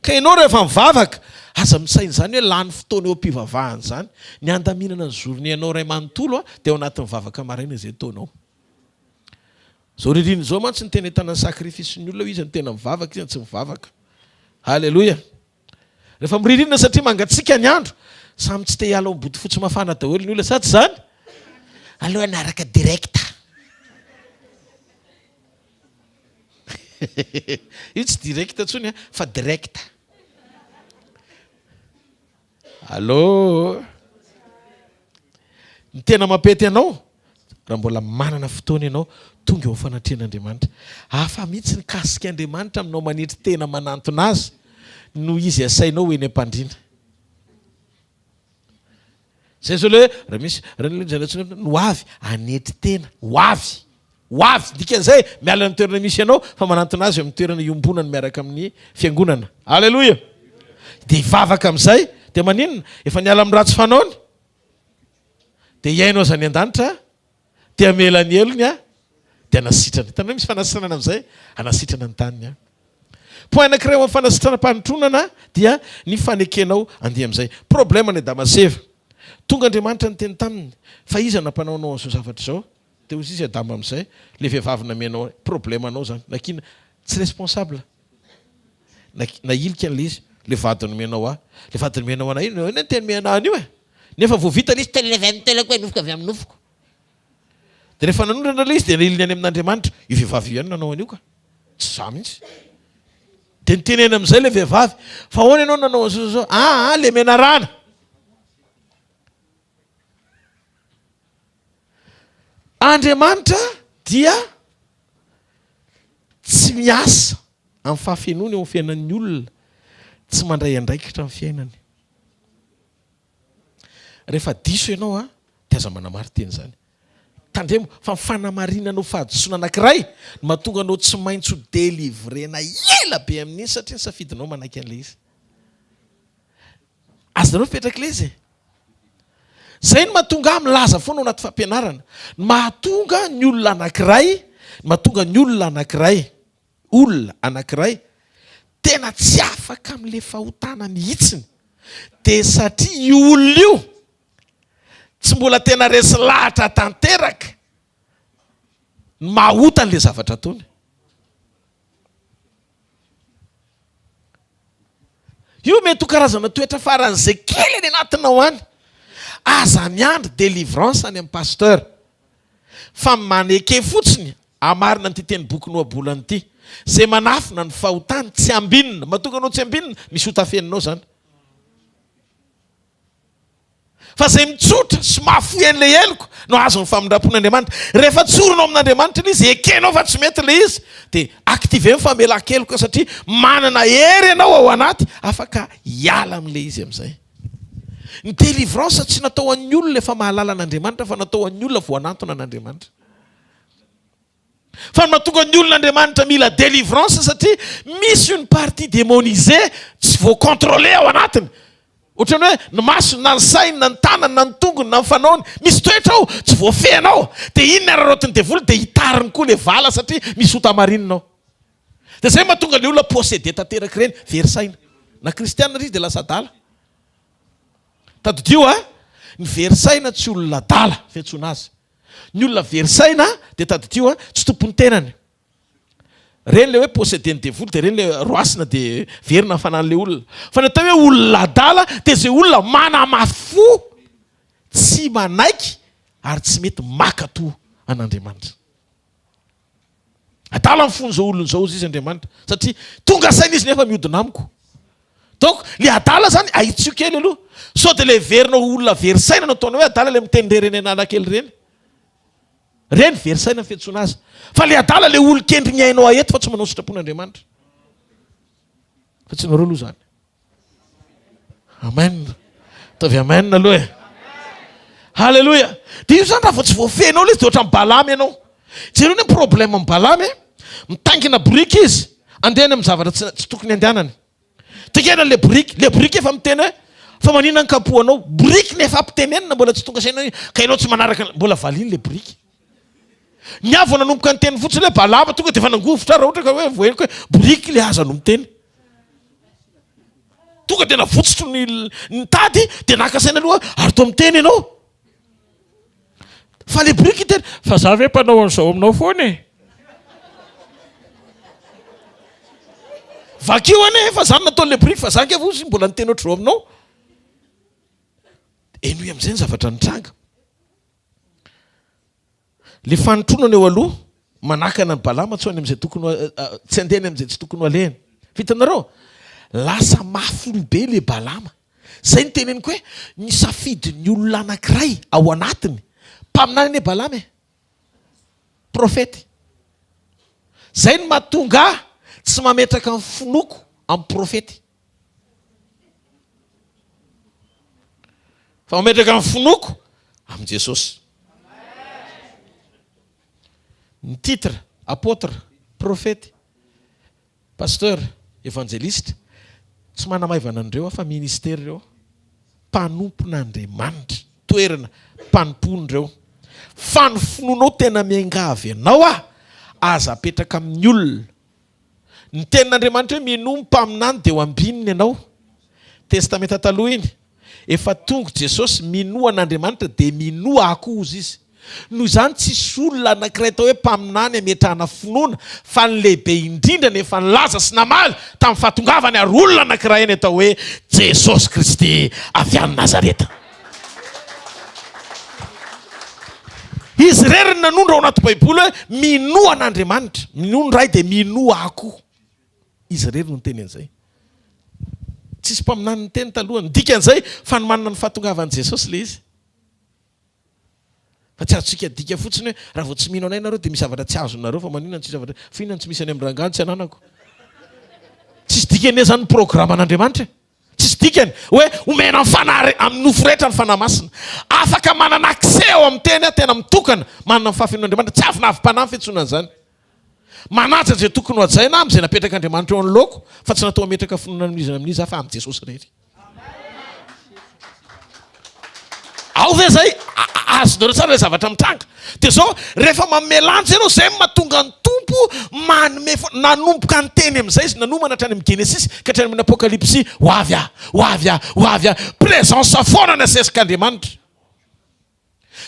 Ka ianao rehefa mivavaka aza misaina izany hoe lany fotoana eo am-pivavahana zany. Ny andaminana ny journée-anao ray manontolo dia ao anatin'ny mivavaka maraina izay taonao. Zao ririny zao mantsy ny tena entana ny sakrifisy ny olona izy ny tena mivavaka izy tsy mivavaka. Halleloja. Rehefa miririna satria mangatsika ny andro samy tsy te hiala ao ambody fotsy mafana daholo ny olona saty zany. Aleo anaraka direkta. Io tsy direkta ntsony fa direkta. Allô. Ny tena mampety anao raha mbola manana fotoana ianao tonga eo fanatrehan'Andriamanitra. Hafa mihitsy ny kasika Andriamanitra aminao manetry tena manantona azy no izy asainao eny am-pandriana. Zay zao le raha misy no avy anetry tena ho avy. Ho avy dikan'izay miala ny toerana misy ianao fa manantona azy amin'ny toerana iombonana miaraka amin'ny fiangonana. Halleloja. Dia hivavaka amin'izay dia maninona? Efa niala amin'ny ratsy fanaony dia iainao zany an-danitra dia amela ny elony dia anasitrana. Hitanao misy fanasitranana amin'izay anasitrana ny taniny. Point anankiray amin'ny fanasitranam-panotronana dia ny fanekenao andia amin'izay. Problème ny Damaseva. Tonga Andriamanitra ny teny taminy fa iza nampanaonao an'izao zavatra izao? Dia ozy izy adama amin'izay le vehivavy namenao problème anao zany. Nakina tsy responsable. Na ilika an'ilay izy le vady nomenao le vady nomenao ana ino ny teny menahany io nefa vao vita le izy tena avy amin'ny telako nofoko avy amin'ny nofoko. Dia rehefa nanondrana le izy dia iliny any amin'Andriamanitra io vehivavy io ihany nanao an'io ka tsy za mihitsy. Dia nitenena amin'izay le vehivavy fa ahoana ianao nanao an'izao le menarana. Andriamanitra dia tsy miasa amin'ny fahafenony eo amin'ny fiainan'ny olona tsy mandray andraikitra amin'ny fiainany. Rehefa diso ianao dia aza manamary teny zany. Tandremo fa fanamarinanao fahadisoana anankiray mahatonga anao tsy maintsy ho délivrena ela be amin'iny satria ny safidinao manaiky an'ilay izy. Azonareo fipetraka ilay izy. Zay no mahatonga milaza foana ao anaty fampianarana. Mahatonga ny olona anankiray tena tsy afaka amin'ilay fahotana mihitsiny. Dia satria io olona io tsy mbola tena resy lahatra tanteraka mahota an'ilay zavatra ataony. Io mety ho karazana toetra faran'izay kely any anatinao any. Aza miandry délivrance any amin'ny pasteur fa maneke fotsiny amarina n'ity teny boky noabolany ity zay manafina ny fahotany tsy ambinina mahatonga anao tsy ambinina misy hotafeninao zany fa zay mitsotra sy mahafoy an'ilay eloko no azo ny famindrapon'Andriamanitra. Rehefa tsoronao amin'Andriamanitra ilay izy ekenao fa tsy mety ilay izy dia active ny famelan-keloka satria manana hery ianao ao anaty afaka hiala amin'ilay izy amin'izay. Ny délivrance tsy natao an'ny olona efa mahalala an'Andriamanitra fa natao an'ny olona voanantona an'Andriamanitra. Fa mahatonga ny olona Andriamanitra mila délivrance satria misy une partie démonisée tsy voacontrôlé ao anatiny. Ohatrany hoe ny masony na ny sainy na ny tanany na ny tongony na ny fanaony misy toetra ao tsy voafehinao dia iny ny ararotiny devoly dia hitariny koa le vala satria misy hotamarinonao. Dia zay mahatonga ny olona possédé tanteraka ireny verisaina. Na kristianina izy dia lasa adala. Tadidio ny verisaina tsy olona adala fiantsoana azy. Ny olona verisaina dia tadidio tsy tompony tenany. Reny le hoe possédé ny devoly dia reny le roasina dia verina fanan'le olona. Fa ny atao hoe olona adala dia izay olona manamafo tsy manaiky ary tsy mety makato an'Andriamanitra. Adala ny fony zao olona zao izy Andriamanitra satria tonga saina izy nefa mihodina amiko. Donc le adala zany ahitsio kely aloha. Sao dia le verina olona verisaina no ataona hoe adala le miteny reny analakely reny. Reny verisaina fiantsoana azy. Fa le adala le olo-kendry ny hainao aheto fa tsy manao sitrapon'Andriamanitra. Fa tsy nareo aloha zany. Amen. Tavy amen aloha e. Halleluja. Dia io zany raha vao tsy voafehinao ilay izy dia ohatran'ny balamy ianao. Jereo ny problème amin'ny balamy mitangina briky izy andehany amin'ny zavatra tsy tokony andehanany. Tikena le briky efa miteny hoe fa manina ny kapohanao briky nefa ampitenenina mbola tsy tonga sainao ka ianao tsy manaraka mbola valiny le briky. Ny avy nanomboka ny teny fotsiny hoe balama tonga dia efa nangovotra raha ohatra ka hoe voeniko hoe briky le aza no miteny. Tonga dia navotsotro ny tady dia naka saina aloha ary to miteny ianao. Fa le briky teny fa za ve mpanao an'izao aminao foana e. Vakio ane fa zany nataon'le briky fa zany kevo izy mbola niteny ohatr'izao aminao. Enoy amin'izay ny zavatra nitranga. Le fanotronana eo aloha manakana ny balama tsy any amin'izay tokony tsy andehany amin'izay tsy tokony ho alehany. Vitanareo? Lasa mafolobe le balama. Zay ny teneniko hoe ny safidin'ny olona anankiray ao anatiny. Mpaminany e balama e. Profety. Zay ny mahatonga tsy mametraka ny finoko amin'ny profety. Fa mametraka ny finoko amin'ny Jesosy. Ny titre, apôtre, profety, pasteur, évangéliste tsy manamaivana andreo fa ministère reo. Mpanompon'Andriamanitra, toerana mpanomponindreo. Fa ny finonao tena miangavy ianao aza apetraka amin'ny olona. Ny tenin'Andriamanitra hoe minompo mpaminany dia ho ambininy ianao. Testamenta taloha iny efa tonga Jesosy minoa an'Andriamanitra dia minoa akoho izy. Noho izany tsisy olona anankiray tao hoe mpaminany ametrahana finoana fa ny lehibe indrindra nefa nilaza sy namaly tamin'ny fahatongavany ary olona anankiray ny atao hoe Jesosy Kristy avy any Nazareta. Izy rery ny nanondra ao anaty Baiboly hoe minoa an'Andriamanitra. Minoa ny ray dia minoa akoho. Izy rery no teny an'izay. Tsisy mpaminany ny teny taloha. Ny dikan'izay fa ny manana ny fahatongavan'i Jesosy le izy. Fa tsy azotsika dika fotsiny hoe raha vao tsy mino anay nareo dia misy zavatra tsy azonareo fa maninona tsy zavatra fihinana tsy misy any amin'ny rangano tsy ananako. Tsisy dikany zany programme an'Andriamanitra. Tsisy dikany hoe omena amin'ny nofo rehetra ny fanahy masina. Afaka manana accès ao amin'ny teny tena mitokana manana ny fahafinon'Andriamanitra tsy avy navim-panahy fiantsoana an'izany. Manaja izay tokony ho hajaina amin'izay napetraka Andriamanitra eo anoloko fa tsy natao ametraka finonana amin'izy fa amin'ny Jesosy rery. Ao ve zay azonareo tsara le zavatra mitranga. Dia zao rehefa mamelanja ianao zay mahatonga ny tompo manome nanomboka ny teny amin'izay izy nanomana hatrany amin'ny Genesis ka hatrany amin'ny Apocalypse ho avy présence foana ny asesak'Andriamanitra.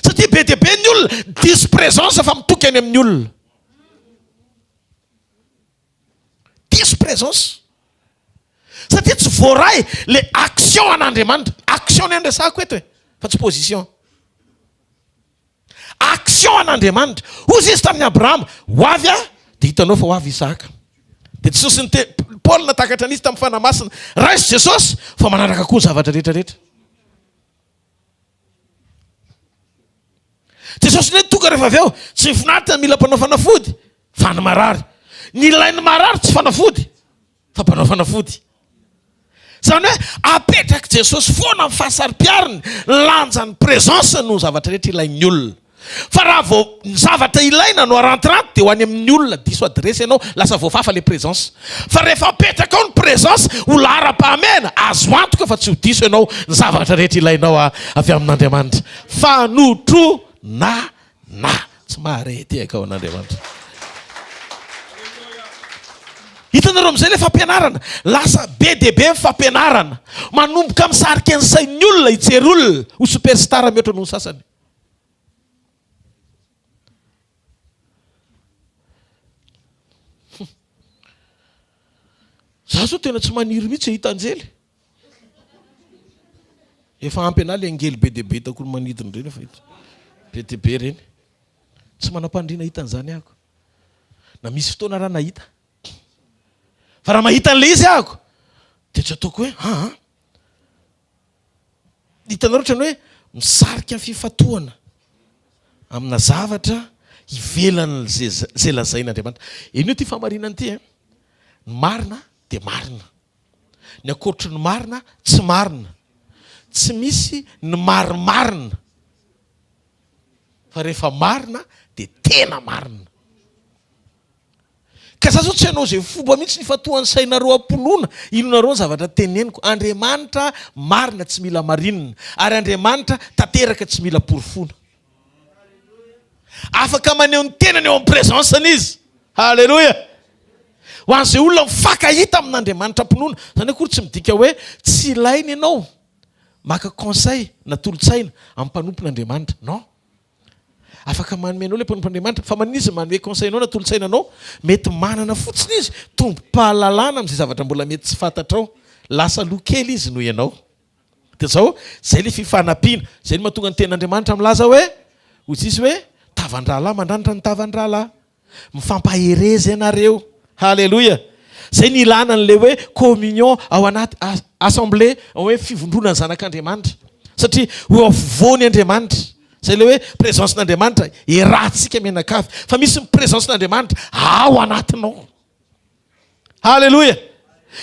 Satria be dia be ny olona diso présence fa mitoky any amin'ny olona. Diso présence. Satria tsy voaray le action an'Andriamanitra. Action ny andresako eto e. Fa tsy position. Action an'Andriamanitra. Ozy izy tamin'ny Abrahama ho avy dia hitanao fa ho avy Isaka. Dia Jesosy Paul natakatra an'izy tamin'ny fanahy masina. Raha izy Jesosy fa manaraka koa zavatra rehetrarehetra. Jesosy ny tonga rehefa avy eo tsy mifinaritra mila mpanao fanafody fa ny marary. Ny ilain'ny marary tsy fanafody fa mpanao fanafody. zany hoe apetraka Jesosy foana amin'ny fahasari-piariny lanjan'ny présence no zavatra rehetra ilain'ny olona. Fa raha vao ny zavatra ilaina no arantiranty dia ho any amin'ny olona diso adresy ianao lasa voafafa le présence. Fa rehefa apetraka ao ny présence olona ara-pahamena azo antoka fa tsy ho diso ianao ny zavatra rehetra ilainao avy amin'Andriamanitra. Fanotronana tsy maharety ao an'Andriamanitra. Hitanareo amin'izay le fampianarana lasa be dia be ny fampianarana manomboka misarika ny sain'ny olona hijery olona ho superstar mihoatra noho ny sasany. Za zao tena tsy maniry mihitsy hita anjely. Efa ampy ana le angely be dia be hitako manidina ireny efa hita. Be dia be ireny. Tsy manam-pandriana hita an'izany ahako. Na misy fotoana raha nahita. Fa raha mahita an'ilay izy ahako dia tsy ataoko hoe hitanao ohatrany hoe misarika ny fifatoana amina zavatra ivelany zay lazain'Andriamanitra. Iny ty famarinana ty ny marina dia marina. Ny akoatry ny marina tsy marina. Tsy misy ny marimarina. Fa rehefa marina dia tena marina. Ka za zao tsy hainao zay fomba mihitsy ny fatohan'ny sainareo amponoana. Inonareo ny zavatra teneniko. Andriamanitra marina tsy mila marinina. Ary Andriamanitra tanteraka tsy mila porofona. Afaka maneho ny tenany eo amin'ny présenceny izy. Halleluja. Ho an'izay olona mifankahita amin'Andriamanitra amponoana. Zany akory tsy midika hoe tsy ilaina ianao maka conseil na tolotsaina amin'ny mpanompon'Andriamanitra. Non. Afaka manomenao le mpanompon'Andriamanitra fa man'izy manome conseil-nao na tolotsainanao mety manana fotsiny izy tombo-pahalalana amin'izay zavatra mbola mety tsy fantatrao. Lasa lokely izy noho ianao. Dia zao zay le fifanampiana. Zay no mahatonga ny ten'Andriamanitra milaza hoe hoy izy hoe tavan-drahalahy mandranitra ny tavan-drahalahy. Mifampaherezy ianareo. Halleluja. Zay ny ilana n'le hoe communion ao anaty assemblée hoe fivondrona ny zanak'Andriamanitra. Satria ho afovoany Andriamanitra. Zay le hoe présencen'Andriamanitra erahantsika mianakavy. Fa misy ny présencen'Andriamanitra ao anatinao. Halleluja.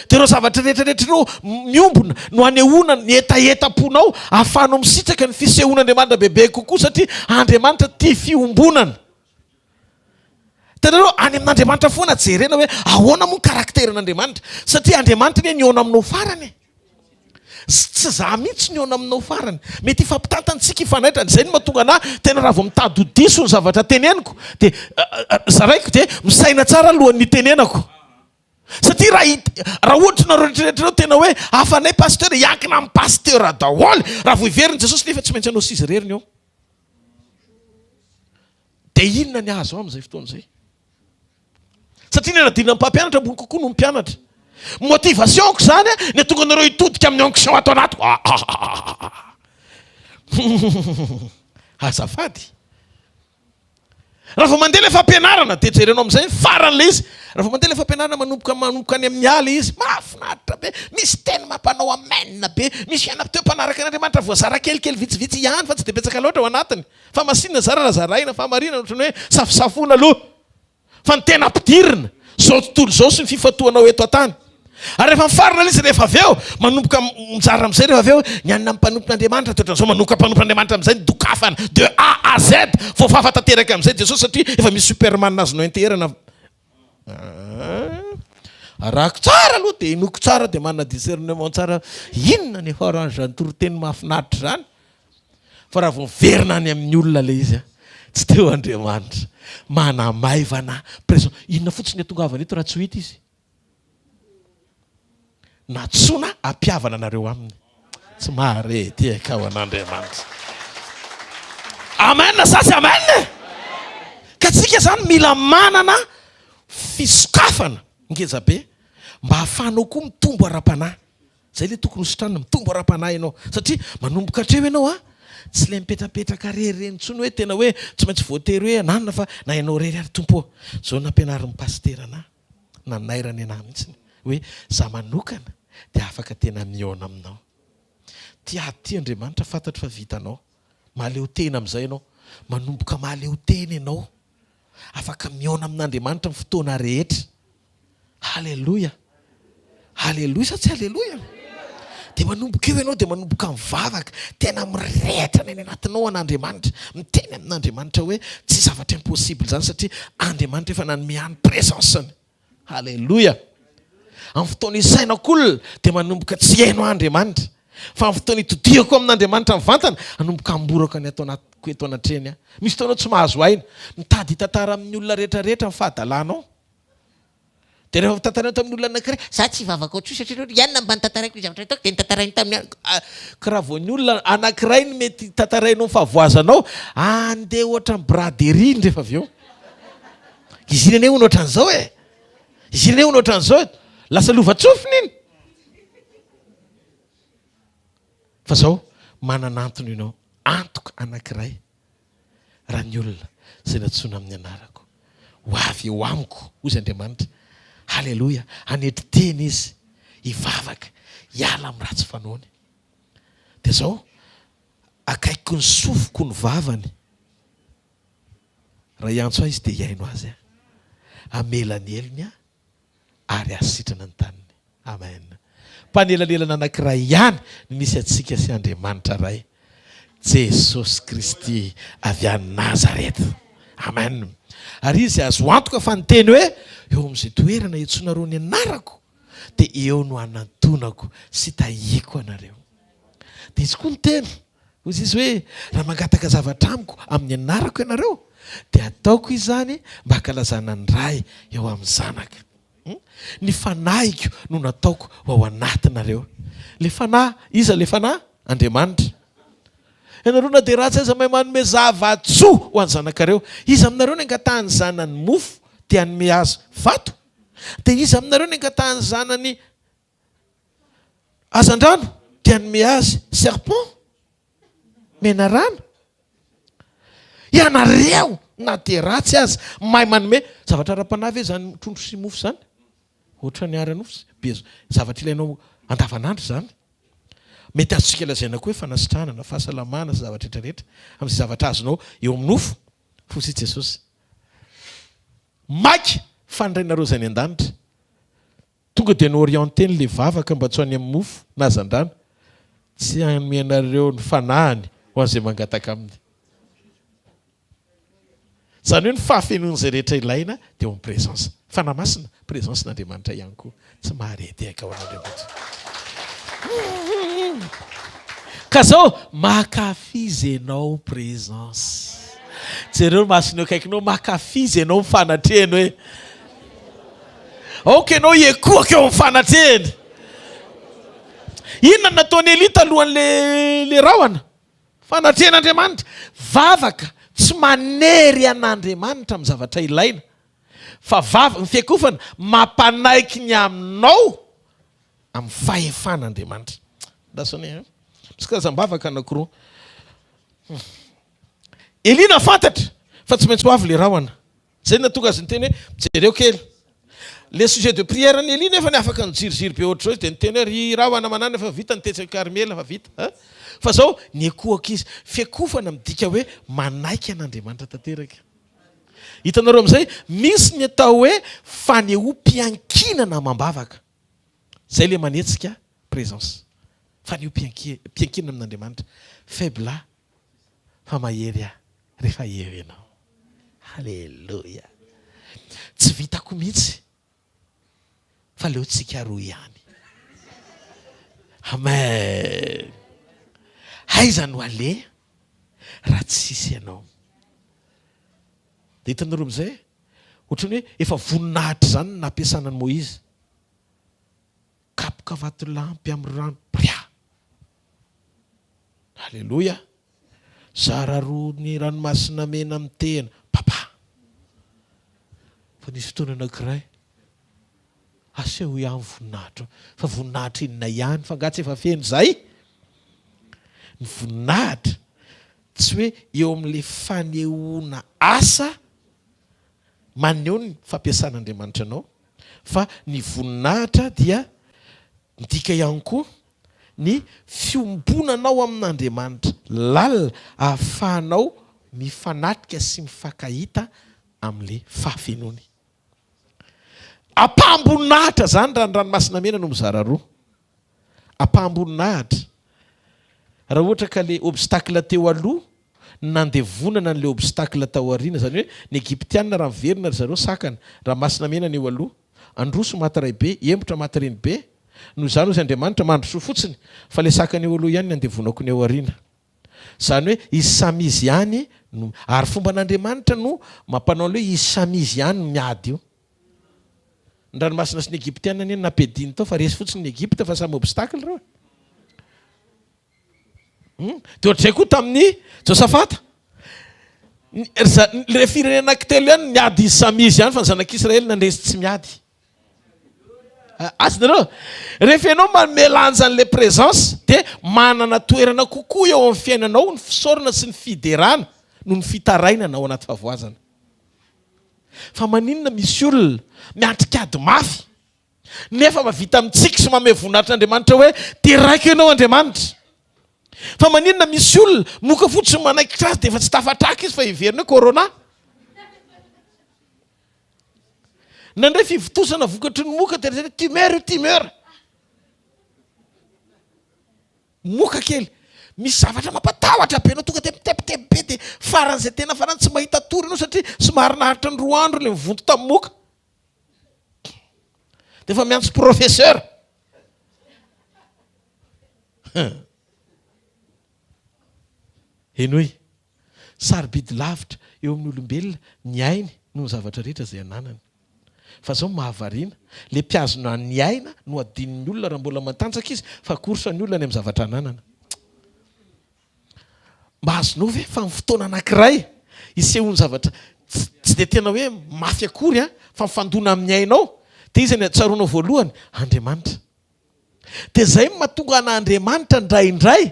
Dia ireo zavatra rehetrarehetra miombona no anehoana ny etaeta-ponao ahafahanao misitraka ny fisehoan'Andriamanitra bebe kokoa satria Andriamanitra tia fiombonana. Tanareo any amin'Andriamanitra foana jerena hoe ahoana moa ny karakteran'Andriamanitra satria Andriamanitra ny niona aminao farany. Tsy za mihitsy niona aminao farany. Mety ifampitantantsika ifanaitra. Zay no mahatonga ana tena raha vao mitady ho diso ny zavatra teneniko dia zaraiko dia misaina tsara alohan'ny tenenako. Satria raha ohatra nareo rehetrarehetra tena hoe hafanay pasteur hiankina amin'ny pasteur daholo raha vao iveriny Jesosy nefa tsy maintsy anao sizy reriny eo. Dia inona ny azo amin'izay fotoana izay? Satria ny anadinina mpampianatra ambony kokoa no mpianatra. Motivationko zany ny tonga anareo hitodika amin'ny onction ato anatiko. Azafady. Raha vao mandeha le fampianarana dia jerenao amin'izay faran'ilay izy. Raha vao mandeha le fampianarana manomboka any amin'ny ala izy mahafinaritra be. Misy teny mampanao amenina be. Misy fianam-teo mpanaraka n'Andriamanitra voazara kelikely vitsivitsy ihany fa tsy dia betsaka loatra ao anatiny. Fa masinina zara raha zaraina fa marina ohatrany hoe safosafona aloha. Fa ny tena ampidirina zao tontolo zao sy ny fifatoanao eto an-tany. Ary rehefa mifarina izy rehefa avy eo manomboka mizara amin'izay rehefa avy eo ny anina mpanompon'Andriamanitra toetrany zao manomboka mpanompon'Andriamanitra amin'izay ny dokafana de A à Z voafafa tanteraka amin'izay Jesosy satria efa misy superman azonao interana. Arahako tsara aloha dia inoko tsara dia manana discernement tsara. Inona ny orange ny toroteny mahafinaritra zany. Fa raha vao miverina any amin'ny olona le izy tsy teo Andriamanitra manamaivana présence. Inona fotsiny atongavana eto raha tsy ho hita izy. Natsoina ampiavana anareo aminy. Tsy maharety ao an'Andriamanitra. Amen sa tsy amen? Ka tsika zany mila manana fisokafana ngeza be mba hahafahanao koa mitombo ara-panahy. Zay le tokony hositranina mitombo ara-panahy ianao. Satria manomboka hatreo ianao tsy le mipetrapetraka rereny intsony hoe tena hoe tsy maintsy voatery hoe nanona fa na ianao rery ary tompo. Zao nampianarin'ny pasteur anahy nanairany anahy mihitsiny hoe za manokana dia afaka tena miona aminao. Ty Andriamanitra fantatro fa vitanao. Mahaleo tena amin'izay ianao. Manomboka mahaleo tena ianao. Afaka miona amin'Andriamanitra amin'ny fotoana rehetra. Halleluja. Halleluja sa tsy halleluja? dia manomboka eo ianao dia manomboka mivavaka tena mirehitra ny any anatinao an'Andriamanitra, miteny amin'Andriamanitra hoe tsy zavatra impossible zany satria Andriamanitra efa nanome any présenceny. Halleloja. Amin'ny fotoana isainako olona dia manomboka tsy hainao Andriamanitra, fa amin'ny fotoana itodiako amin'Andriamanitra mivantana anomboka amboraka ny atao anatiko eto anatreny. Misy fotoana tsy mahazo aina, mitady tantara amin'ny olona rehetrarehetra ny fahadalanao. Dia rehefa tantarana tamin'ny olona anankiray, za tsy vavaka ohatry satria ianona mba nitantaraiko ny zavatra ataoko dia nitantarainy tamin'ny karaha vao ny olona anankiray ny mety tantarainao ny fahavoazanao, andeha ohatra ny braderie ndrefa avy eo. Izy ireny hono ohatran'izao e. Izy ireny hono ohatran'izao lasa lova-tsofina iny. Fa zao manana antony ianao, antoka anankiray raha ny olona izay natsoina amin'ny anarako ho avy eo amiko hozy Andriamanitra. Halleloja. Hanetry teny izy hivavaka hiala amin'ny ratsy fanaony. Dia zao akaiko ny sofiko ny vavany, raha hiantso azy dia hiaino azy, amelany elony ary asitrana ny taniny. Amen. Mpanelanelana anankiray ihany ny misy atsika sy Andriamanitra ray, Jesosy Kristy avy any Nazareta. Amen. Ary izy azo antoka fa niteny hoe eo amin'izay toerana iantsonareo ny anarako dia eo no anantonako sy tahiko anareo. Dia izy koa niteny hozy izy hoe raha mangataka zavatra amiko amin'ny anarako ianareo dia ataoko izany mba hankalazana ny ray eo amin'ny zanaka. Ny fanahiko no nataoko ao anatinareo. Le fanahy, iza le fanahy? Andriamanitra. Ianareo na dia ratsy aza mahay manome zavatsoa ho any zanakareo. Iza aminareo ny angatahany zanany mofo dia hanome azy vato? Dia iza aminareo ny angatahany zanany hazandrano dia hanome azy serpent? Menarana? Ianareo na dia ratsy aza mahay manome zavatra ara-panavy zany trondro sy mofo zany. Ohatra ny ara-nofo zavatra ilainao andavanandro zany. Mety azotsika lazaina koa hoe fanasitranana, fahasalamana sy zavatra rehetrarehetra amin'izay zavatra azonao eo amin'ny nofo. Fosy Jesosy. Maiky fandrainareo zay ny an-danitra. Tonga dia norienteny le vavaka mba tsy ho any amin'ny mofo na hazandrano. Tsy hanomenareo ny fanahiny ho an'izay mangataka aminy. Zany hoe ny fahafenon'izay rehetra ilaina dia eo amin'ny présence. Fanahy masina, présence n'Andriamanitra ihany koa. Tsy maharety aika ho an'Andriamanitra. Ka zao makafizy ianao présence. Jereo masonao akaikinao makafizy ianao mifanatreny hoe aoka ianao ekoaka eo mifanatreny. Inona nataony Elia talohan'le rahona? Fanatren'Andriamanitra. Vavaka tsy manery an'Andriamanitra amin'ny zavatra ilaina, fa ny fiakofana mampanaiky ny aminao amin'ny fahefan'Andriamanitra. Dasany misy karazam-bavaka anankiroa. Elia nafantatra fa tsy maintsy ho avy le rahona. Zay natonga azy niteny hoe jereo kely. Le sujet de prière ny Elia nefa ny afaka nijirijiry be ohatr' dia niteny hoe ry rahona manana efa vita nitetsaka Karmela efa vita. Fa zao ny ekoaka izy fiakofana midika hoe manaiky an'Andriamanitra tanteraka. Hitanareo amin'izay misy ny atao hoe fanehoam-piankinana mambavaka. Zay le manetsika présence. Fanehoam-piankinana amin'Andriamanitra. Faible fa mahery rehefa eo ianao. Halleluja. Tsy vitako mihitsy fa leo tsika roa ihany. Amen. Aiza no ale raha tsisy ianao. Dia hitanareo amin'izay ohatrany hoe efa voninahitra zany nampiasana ny Moïse. Kapoka vatolampy amin'ny rano pria. Halleluja. Zara roa ny ranomasina mena amin'ny tena papa. Fa nisy fotoana anankiray aseho ihany voninahitra. Fa voninahitra inona ihany fa ngatsy efa feno zay. Ny voninahitra tsy hoe eo amin'le fanehoana asa maneho ny fampiasan'Andriamanitra anao, fa ny voninahitra dia midika ihany koa ny fiombonanao amin'Andriamanitra lalina ahafahanao mifanatrika sy mifankahita amin'le fahafenony. Ampamboninahitra zany raha ny ranomasina mena no mizara roa. ampahamboninaahitra raha ohatra ka le obstacle teo aloha nandevonana n'le obstacle tao ariana zany hoe ny egyptianina raha miverina ry zareo sakana raha masina menana eo aloha androso maty ray be embotra maty reny be noho izany ozy Andriamanitra mandroso fotsiny fa le sakana eo aloha ihany ny andevonako ny eo ariana zany hoe izy samy izy ihany no ary fomba n'Andriamanitra no mampanao hoe izy samy izy ihany no miady io ny ranomasina sy ny egyptianina ny nampediny tao fa resy fotsiny ny Egypte fa samy obstacle reo de ohatray koa tamin'ny Josafata le firenena telo ihany miady izy samy izy ihany fa ny zanak'Israely nandresy tsy miady azonareo rehefa ianao mamelanja an'le présence de manana toerana kokoa eo amin'ny fiainanao ny fisaorana sy ny fiderana no ny fitarainana ao anaty favoazana fa maninona misy olona miantrikady mafy nefa mavita mitsika sy mame voninahitra Andriamanitra hoe teraka ianao Andriamanitra fa maninona misy olona moka fotsy manaikitra azy de efa tsy tafatraka izy fa hiverina hoe corona nandray fivotosana vokatry ny moka de tumeur moka kely misy zavatra mampatahotra be anao tonga de mitepitepy be de faran'izay tena farany tsy mahita tory anao satria somary naharitra ny 2 andro le mivonto tamin'ny moka de efa miantso professeur eny hoe sarobidy lavitra eo amin'ny olombelona ny ainy no ny zavatra rehetra zay ananany fa zao mahavariana le mpiazona ny aina no adin'ny olona raha mbola mantanjaka izy fa korsa ny olona ny amin'ny zavatra ananana mba azonao ve fa ny fotoana anankiray isehony zavatra tsy de tena hoe mafy akory fa mifandona amin'ny ainao de izy ny tsaroanao voalohany Andriamanitra de zay mahatonga an'Andriamanitra ndraindray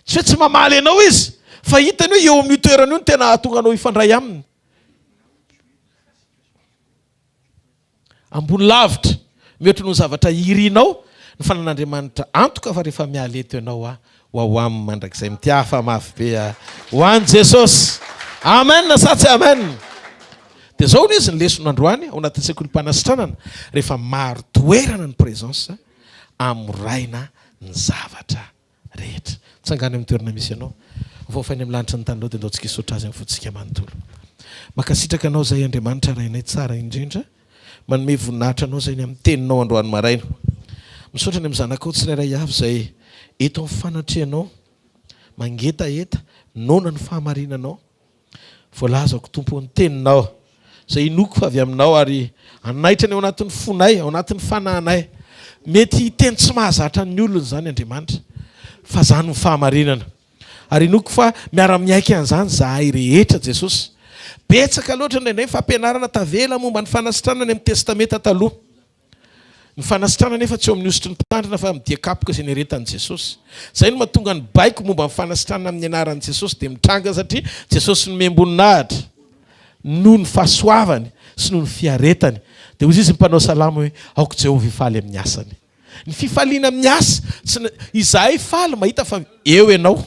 tsy hoe tsy mamaly anao izy fa hitany hoe eo amin'ny toerana io ny tena ahatonga anao ifandray aminy ambony lavitra mihoatra no zavatra irinao ny fanan'Andriamanitra antoka fa rehefa miala eto ianao ho aminy mandrakizay mitiafa mafy be ho an'i Jesosy amen sa tsy amen de zao no izy ny lesona androany ao anatin'ny sekoly fanasitranana rehefa maro toerana ny présence amoraina ny zavatra rehetra tsangany amin'ny toerana misy ianao voafainy amin'ny lanitra ny tanynao de ndaontsika isotra azy amin'ny fotsika manontolo makasitraka anao zay Andriamanitra rainay tsara indrindra manome voninahitra anao zay ny amin'ny teninao androany maraina misaotra ny amin'ny zanakao tsirairay avy zay eto amin'ny fanatrehanao mangetaeta nona ny fahamarinanao voalazako tompo ny teninao zay inoko fa avy aminao ary anaitrany ao anatin'ny fonay ao anatin'ny fanahinay mety teny tsy mahazatra ny olona zany Andriamanitra fa zany ny fahamarinana ary inoko fa miara-miaiky an'izany zahay rehetra Jesosy betsaka loatra ndraindray fampianarana tavela momba ny fanasitranana ny amin'ny testameta taloha ny fanasitranana nefa tsy eo amin'ny osotry ny mpitandrina fa midia kapoka izay neretan'i Jesosy zay no mahatonga ny baiko momba ny fanasitranana amin'ny anaran'i Jesosy de mitranga satria Jesosy no memboninahitra noho ny fahasoavany sy noho ny fiaretany de hozy izy mpanao salama hoe aoko Jehovah ifaly amin'ny asany ny fifaliana amin'ny asa izahay faly mahita fa eo ianao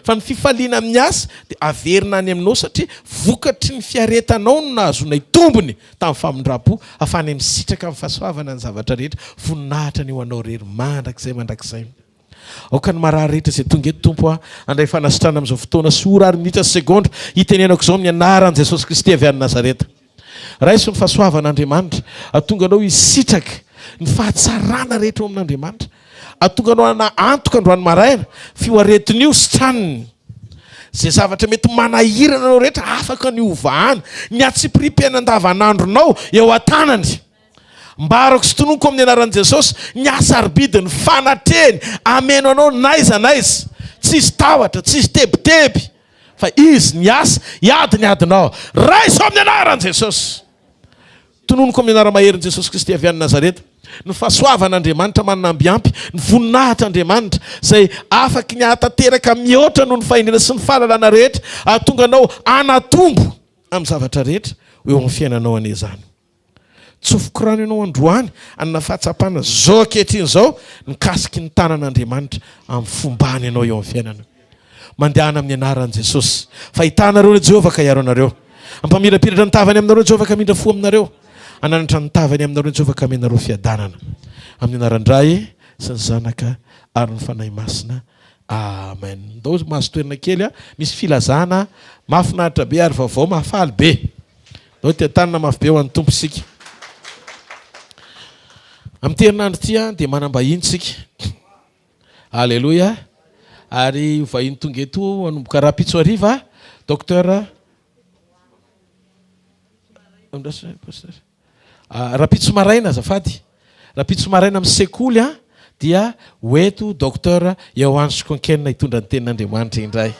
fa ny fifaliana amin'ny asa de averina any aminao satria vokatry ny fiaretanao no nahazonay tombony tamin'ny famindrapo afany misitraka amin'ny fahasoavana ny zavatra rehetra voninahitra ny ho anao rery mandrakizay aoka ny marary rehetra zay tonga eto tompo andray fanasitrana amin'izao fotoana sy orary minitra sy segondra hitenenako zao amin'ny anaran'i Jesosy Kristy avy any Nazareta raiso ny fahasoavan'Andriamanitra atonga anao isitraka ny fahatsarana rehetra ao amin'Andriamanitra atonga anao ana antoka androany maraina fioaretin'io sitraniny zay zavatra mety manahirana anao rehetra afaka ny ovahana ny atsipiripena andavanandronao eo an-tanany mbarako sy tononoko amin'ny anaran'i Jesosy ny asaribidi ny fanatreny ameno anao naiza tsisy tahotra tsisy tebiteby fa izy ny asa iady ny adinao raiso amin'ny anaran'i Jesosy tononoko amin'ny anara maherin'i Jesosy Kristy avy any Nazareta ny fahasoavan'Andriamanitra manana ambiampy ny voninahitran'Andriamanitra zay afaka ny ahatateraka mihoatra noho ny fahindrana sy ny fahalalana rehetra ahatonga anao anatombo amin'ny zavatra rehetra eo amin'ny fiainanao ane zany tsofoko rano ianao androany anina fahatsapana zao ankehitriny zao nikasiky ny tanan'Andriamanitra amin'ny fombany ianao eo amin'ny fiainana mandehana amin'ny anaran'i Jesosy fahitanareo ny Jehovah ka hiaro anareo ampamirapiratra ny tavany aminareo Jehovah ka mindra fo aminareo ananatra ny tavany aminareo Jehovah ka amenareo fiadanana amin'ny anarandray sy ny zanaka ary ny fanahy masina. Amen. Ndao mahazo toerana kely a misy filazana mahafinaritra be ary vaovao mahafaly be. Ndao tia tanana mafy be ho an'ny tompo isika. Amin'ny herinandro ity a dia manam-bahiny isika. Alleluia. Ary vahiny tonga eto anomboka rapitso ariva docteur rapitso maraina azafady. Rapitso maraina amin'ny Sekoly a dia hoeto docteur Yohany Sokonkenina hitondra ny tenin'Andriamanitra indray.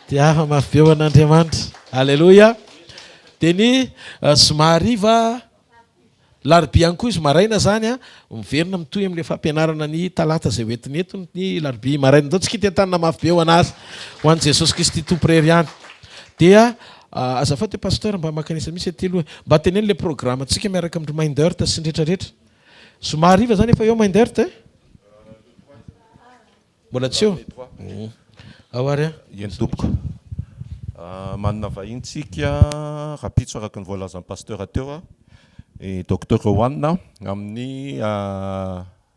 Dia mafy be ho an'Andriamanitra. Alleluia. Dia ny somariva larobia ihany koa izy maraina zany a miverina mitoy amin'ilay fampianarana ny talata izay hoentiny eto ny larobia maraina. Ndao tsika tia tanana mafy be ho anazy ho an'i Jesosy Kristy tomporery ihany. Dia azafady hoe pasteur mba makanisa misy atelo mba teneny le programme tsika miaraka amin'ny main-d'heure sy ny rehetrarehetra. Somariva zany efa eo main-d'heure mbola tsy eo. Ao ary eny tompoko. Manana vahintsika rapitso araka ny voalazan'ny pasteur teo a docteur Roanina amin'ny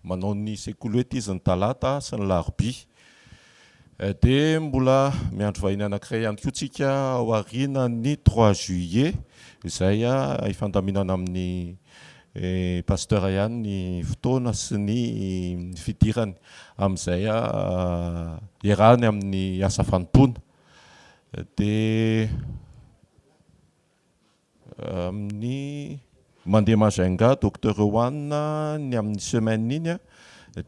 manao ny Sekoly eto izy ny talata sy ny larobia. Dia mbola miandro vahiny anankiray ihany koa tsika ao aoriana ny 3 juillet izay ifandaminana amin'ny pasteur ihany ny fotoana sy ny fidirany amin'izay iarahany amin'ny asa fanompona. Dia amin'ny mandeha Majunga docteur Roanina ny amin'ny semaine iny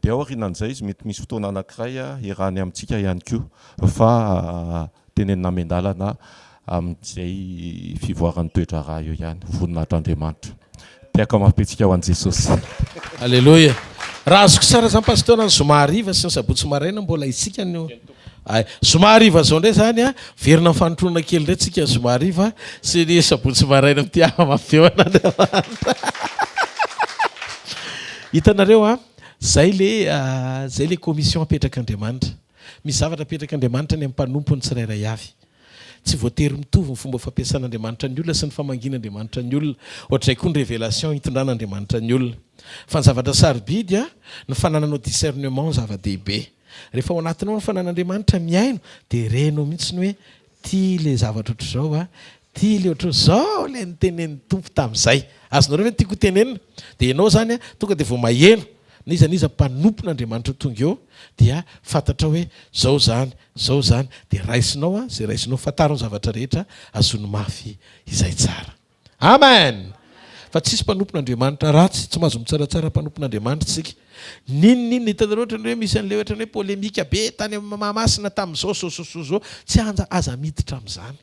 dia aorianan'izay izy mety misy fotoana anankiray iarahany amintsika ihany koa fa tenenina amendalana amin'izay fivoaran'ny toetra raha eo ihany voninahitr'Andriamanitra. Tiako mafipetsika ho an'i Jesosy. Alleluia. Raha azoko sara zany pasteur ny somariva sy ny sabotsy maraina mbola isika ny somariva zao ndray zany a verina fanontronana kely ndray tsika somariva sy ny sabotsy maraina mity mafy be ho an'Andriamanitra. Hitanareo a zay le commission apetraka Andriamanitra. Misy zavatra apetraka Andriamanitra ny mpanompo ny tsirairay avy. Tsy voatery mitovy ny fomba fampiasan'Andriamanitra ny olona sy ny famangin'Andriamanitra ny olona. Ohatray koa ny révélation hitondran'Andriamanitra ny olona. Fa ny zavatra sarobidy a ny fanananao discernement zava-dehibe. Rehefa ao anatinao ny fanan'Andriamanitra miaino dia renao mihitsy hoe ty le zavatra ohatr'izao a ty le ohatr'izao le nitenen'ny tompo tamin'izay. Azonareo hoe tiako tenenina dia ianao zany a tonga dia vao maheno niza mpanompon'Andriamanitra tonga eo dia fantatra hoe zao zany dia raisinao zay raisinao fantarony zavatra rehetra azony mafy izay tsara. Amen. Fa tsisy mpanompon'Andriamanitra ratsy, tsy mahazo mitsaratsara mpanompon'Andriamanitra tsika. Ninona hitanareo ohatrany hoe misy an'ilay ohatrany hoe polémika be tany amin'ny Mahamasina tamin'izao zao tsy aza miditra amin'izany.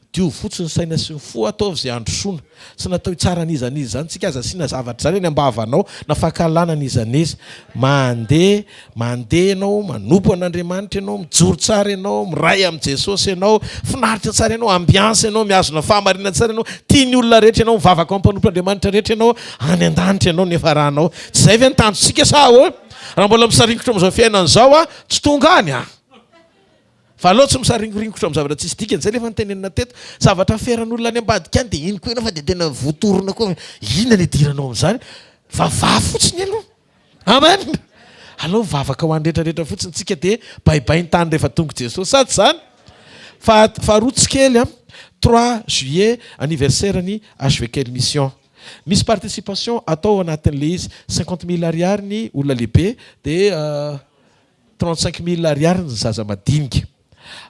Dio fotsiny saina sy ny fo ataovy izay androsoana sy natao tsara an'izanizy zany tsika aza asiana zavatra zany eny ambavanao na fahakalana an'izanizy. Mandeha ianao manompo an'Andriamanitra ianao mijoro tsara ianao miray amin'ny Jesosy ianao finaritra tsara ianao ambiance ianao miazona fahamarinana tsara ianao tiany olona rehetra ianao mivavaka ao mpanompon'Andriamanitra rehetra ianao any an-danitra ianao nefa rahanao tsy zay ve nitanjotsika sa raha mbola misaringotra amin'izao fiainana izao tsy tonga any fa aloha tsy misaringoringotra amin'ny zavatra tsisy dikany zay lefa nitenenina teto zavatra feran'olona any ambadika any dia iny koa ianao fa dia tena voatorona koa inona le diranao amin'izany vavava fotsiny aloha. Amen. Aloha vavaka ho an'rehetrarehetra fotsiny tsika dia baibay ny tany rehefa tonga Jesosy sady zany. Faharoa tsikely 3 juillet anniversaire ny hvkl-mission. Misy participation atao anatin'le izy 50 000 ariary ny olona lehibe dia 35 000 ariary ny zaza madinika.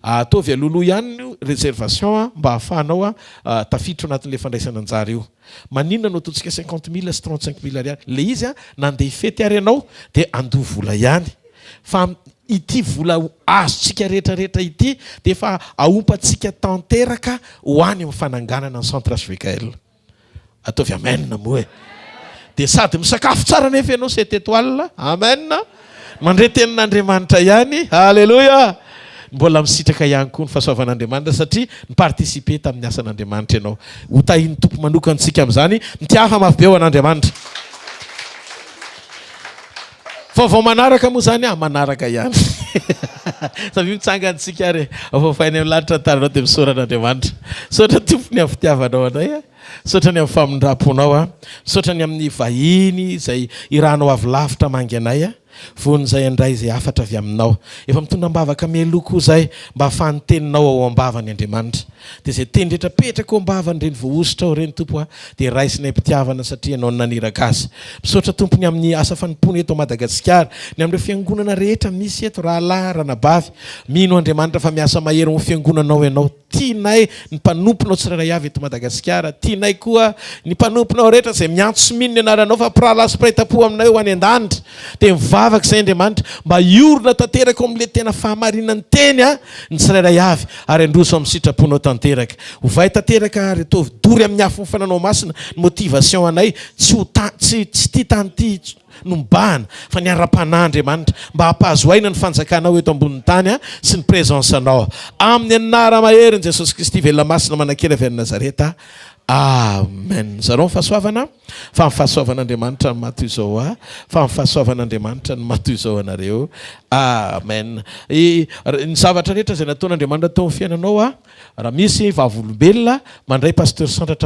Ataovy aloloha ihany réservation mba hahafahanao tafiditra anatin'le fandraisana anjara io. Maninona no ataontsika 50 000 sy 35 000 ariary. Le izy nandeha fety ary ianao dia andoha vola ihany. Fa ity vola azotsika rehetrarehetra ity dia efa aompatsika tanteraka ho any amin'ny fananganana ny centre hvkl. Ataovy amen moa dia sady misakafo tsara nefa ianao 7 étoiles. Amen. Mandre tenin'Andriamanitra ihany. Halleluja. Mbola misitraka ihany koa ny fahasoavan'Andriamanitra satria nipartisipe tamin'ny asan'Andriamanitra ianao. Ho tahiny tompo manokantsika amin'izany nitiaha mafy be ho an'Andriamanitra. Vaovao manaraka moa zany manaraka ihany. Savy mitsangantsika ary afafainy amin'ny lanitra ny taranao dia misaoran'Andriamanitra. Saotra tompo ny afitiavanao anay Misaotra ny amin'ny famindraponao a. Misaotra ny amin'ny vahiny izay iranao avy lavitra mangy anay a. Von'izay andray izay afatra avy aminao. Efa mitondra mbavaka mialoha izay mba ahafahany teninao ao ambavany Andriamanitra. Dia izay teny rehetra petraka ao ambavany ireny voaositra ao ireny Tompo a, dia raisinay mpitiavana satria ianao naniraka azy. Misaotra Tompony amin'ny asa fanimpony eto Madagasikara, ny amin'ireo fiangonana rehetra misy eto rahalahy ranabavy. Mino Andriamanitra fa miasa mahery amin'ny fiangonanao ianao. Tianay ny mpanomponao tsirairay avy eto Madagasikara. Tianay koa ny mpanomponao rehetra izay miantso sy mino ny anaranao fa pirahalahy sy pirahita-po aminay ho any an-danitra. Dia mivavaka izay Andriamanitra mba iorona tanteraka ao amin'ilay tena fahamarinany teny a ny tsirairay avy ary androso amin'ny sitraponao tanteraka. Hovay tanteraka ary ataovy dory amin'ny afo ny fananao masina ny motivation anay tsy tia tany ty nombahana fa ny ara-panahy mba hampahazoaina ny fanjakanao eto ambonin'ny tany a sy ny présence anao amin'ny anara mahery Jesosy Kristy velona masina manakely avy any Nazareta. Amen. Zareo ny fahasoavana fa ny fahasoavan'Andriamanitra ny matoy izao a, fa ny fahasoavan'Andriamanitra ny matoy izao anareo. Amen. Ny zavatra rehetra izay nataon'Andriamanitra tao amin'ny fiainanao a, raha misy vavolombelona mandray pasteur centre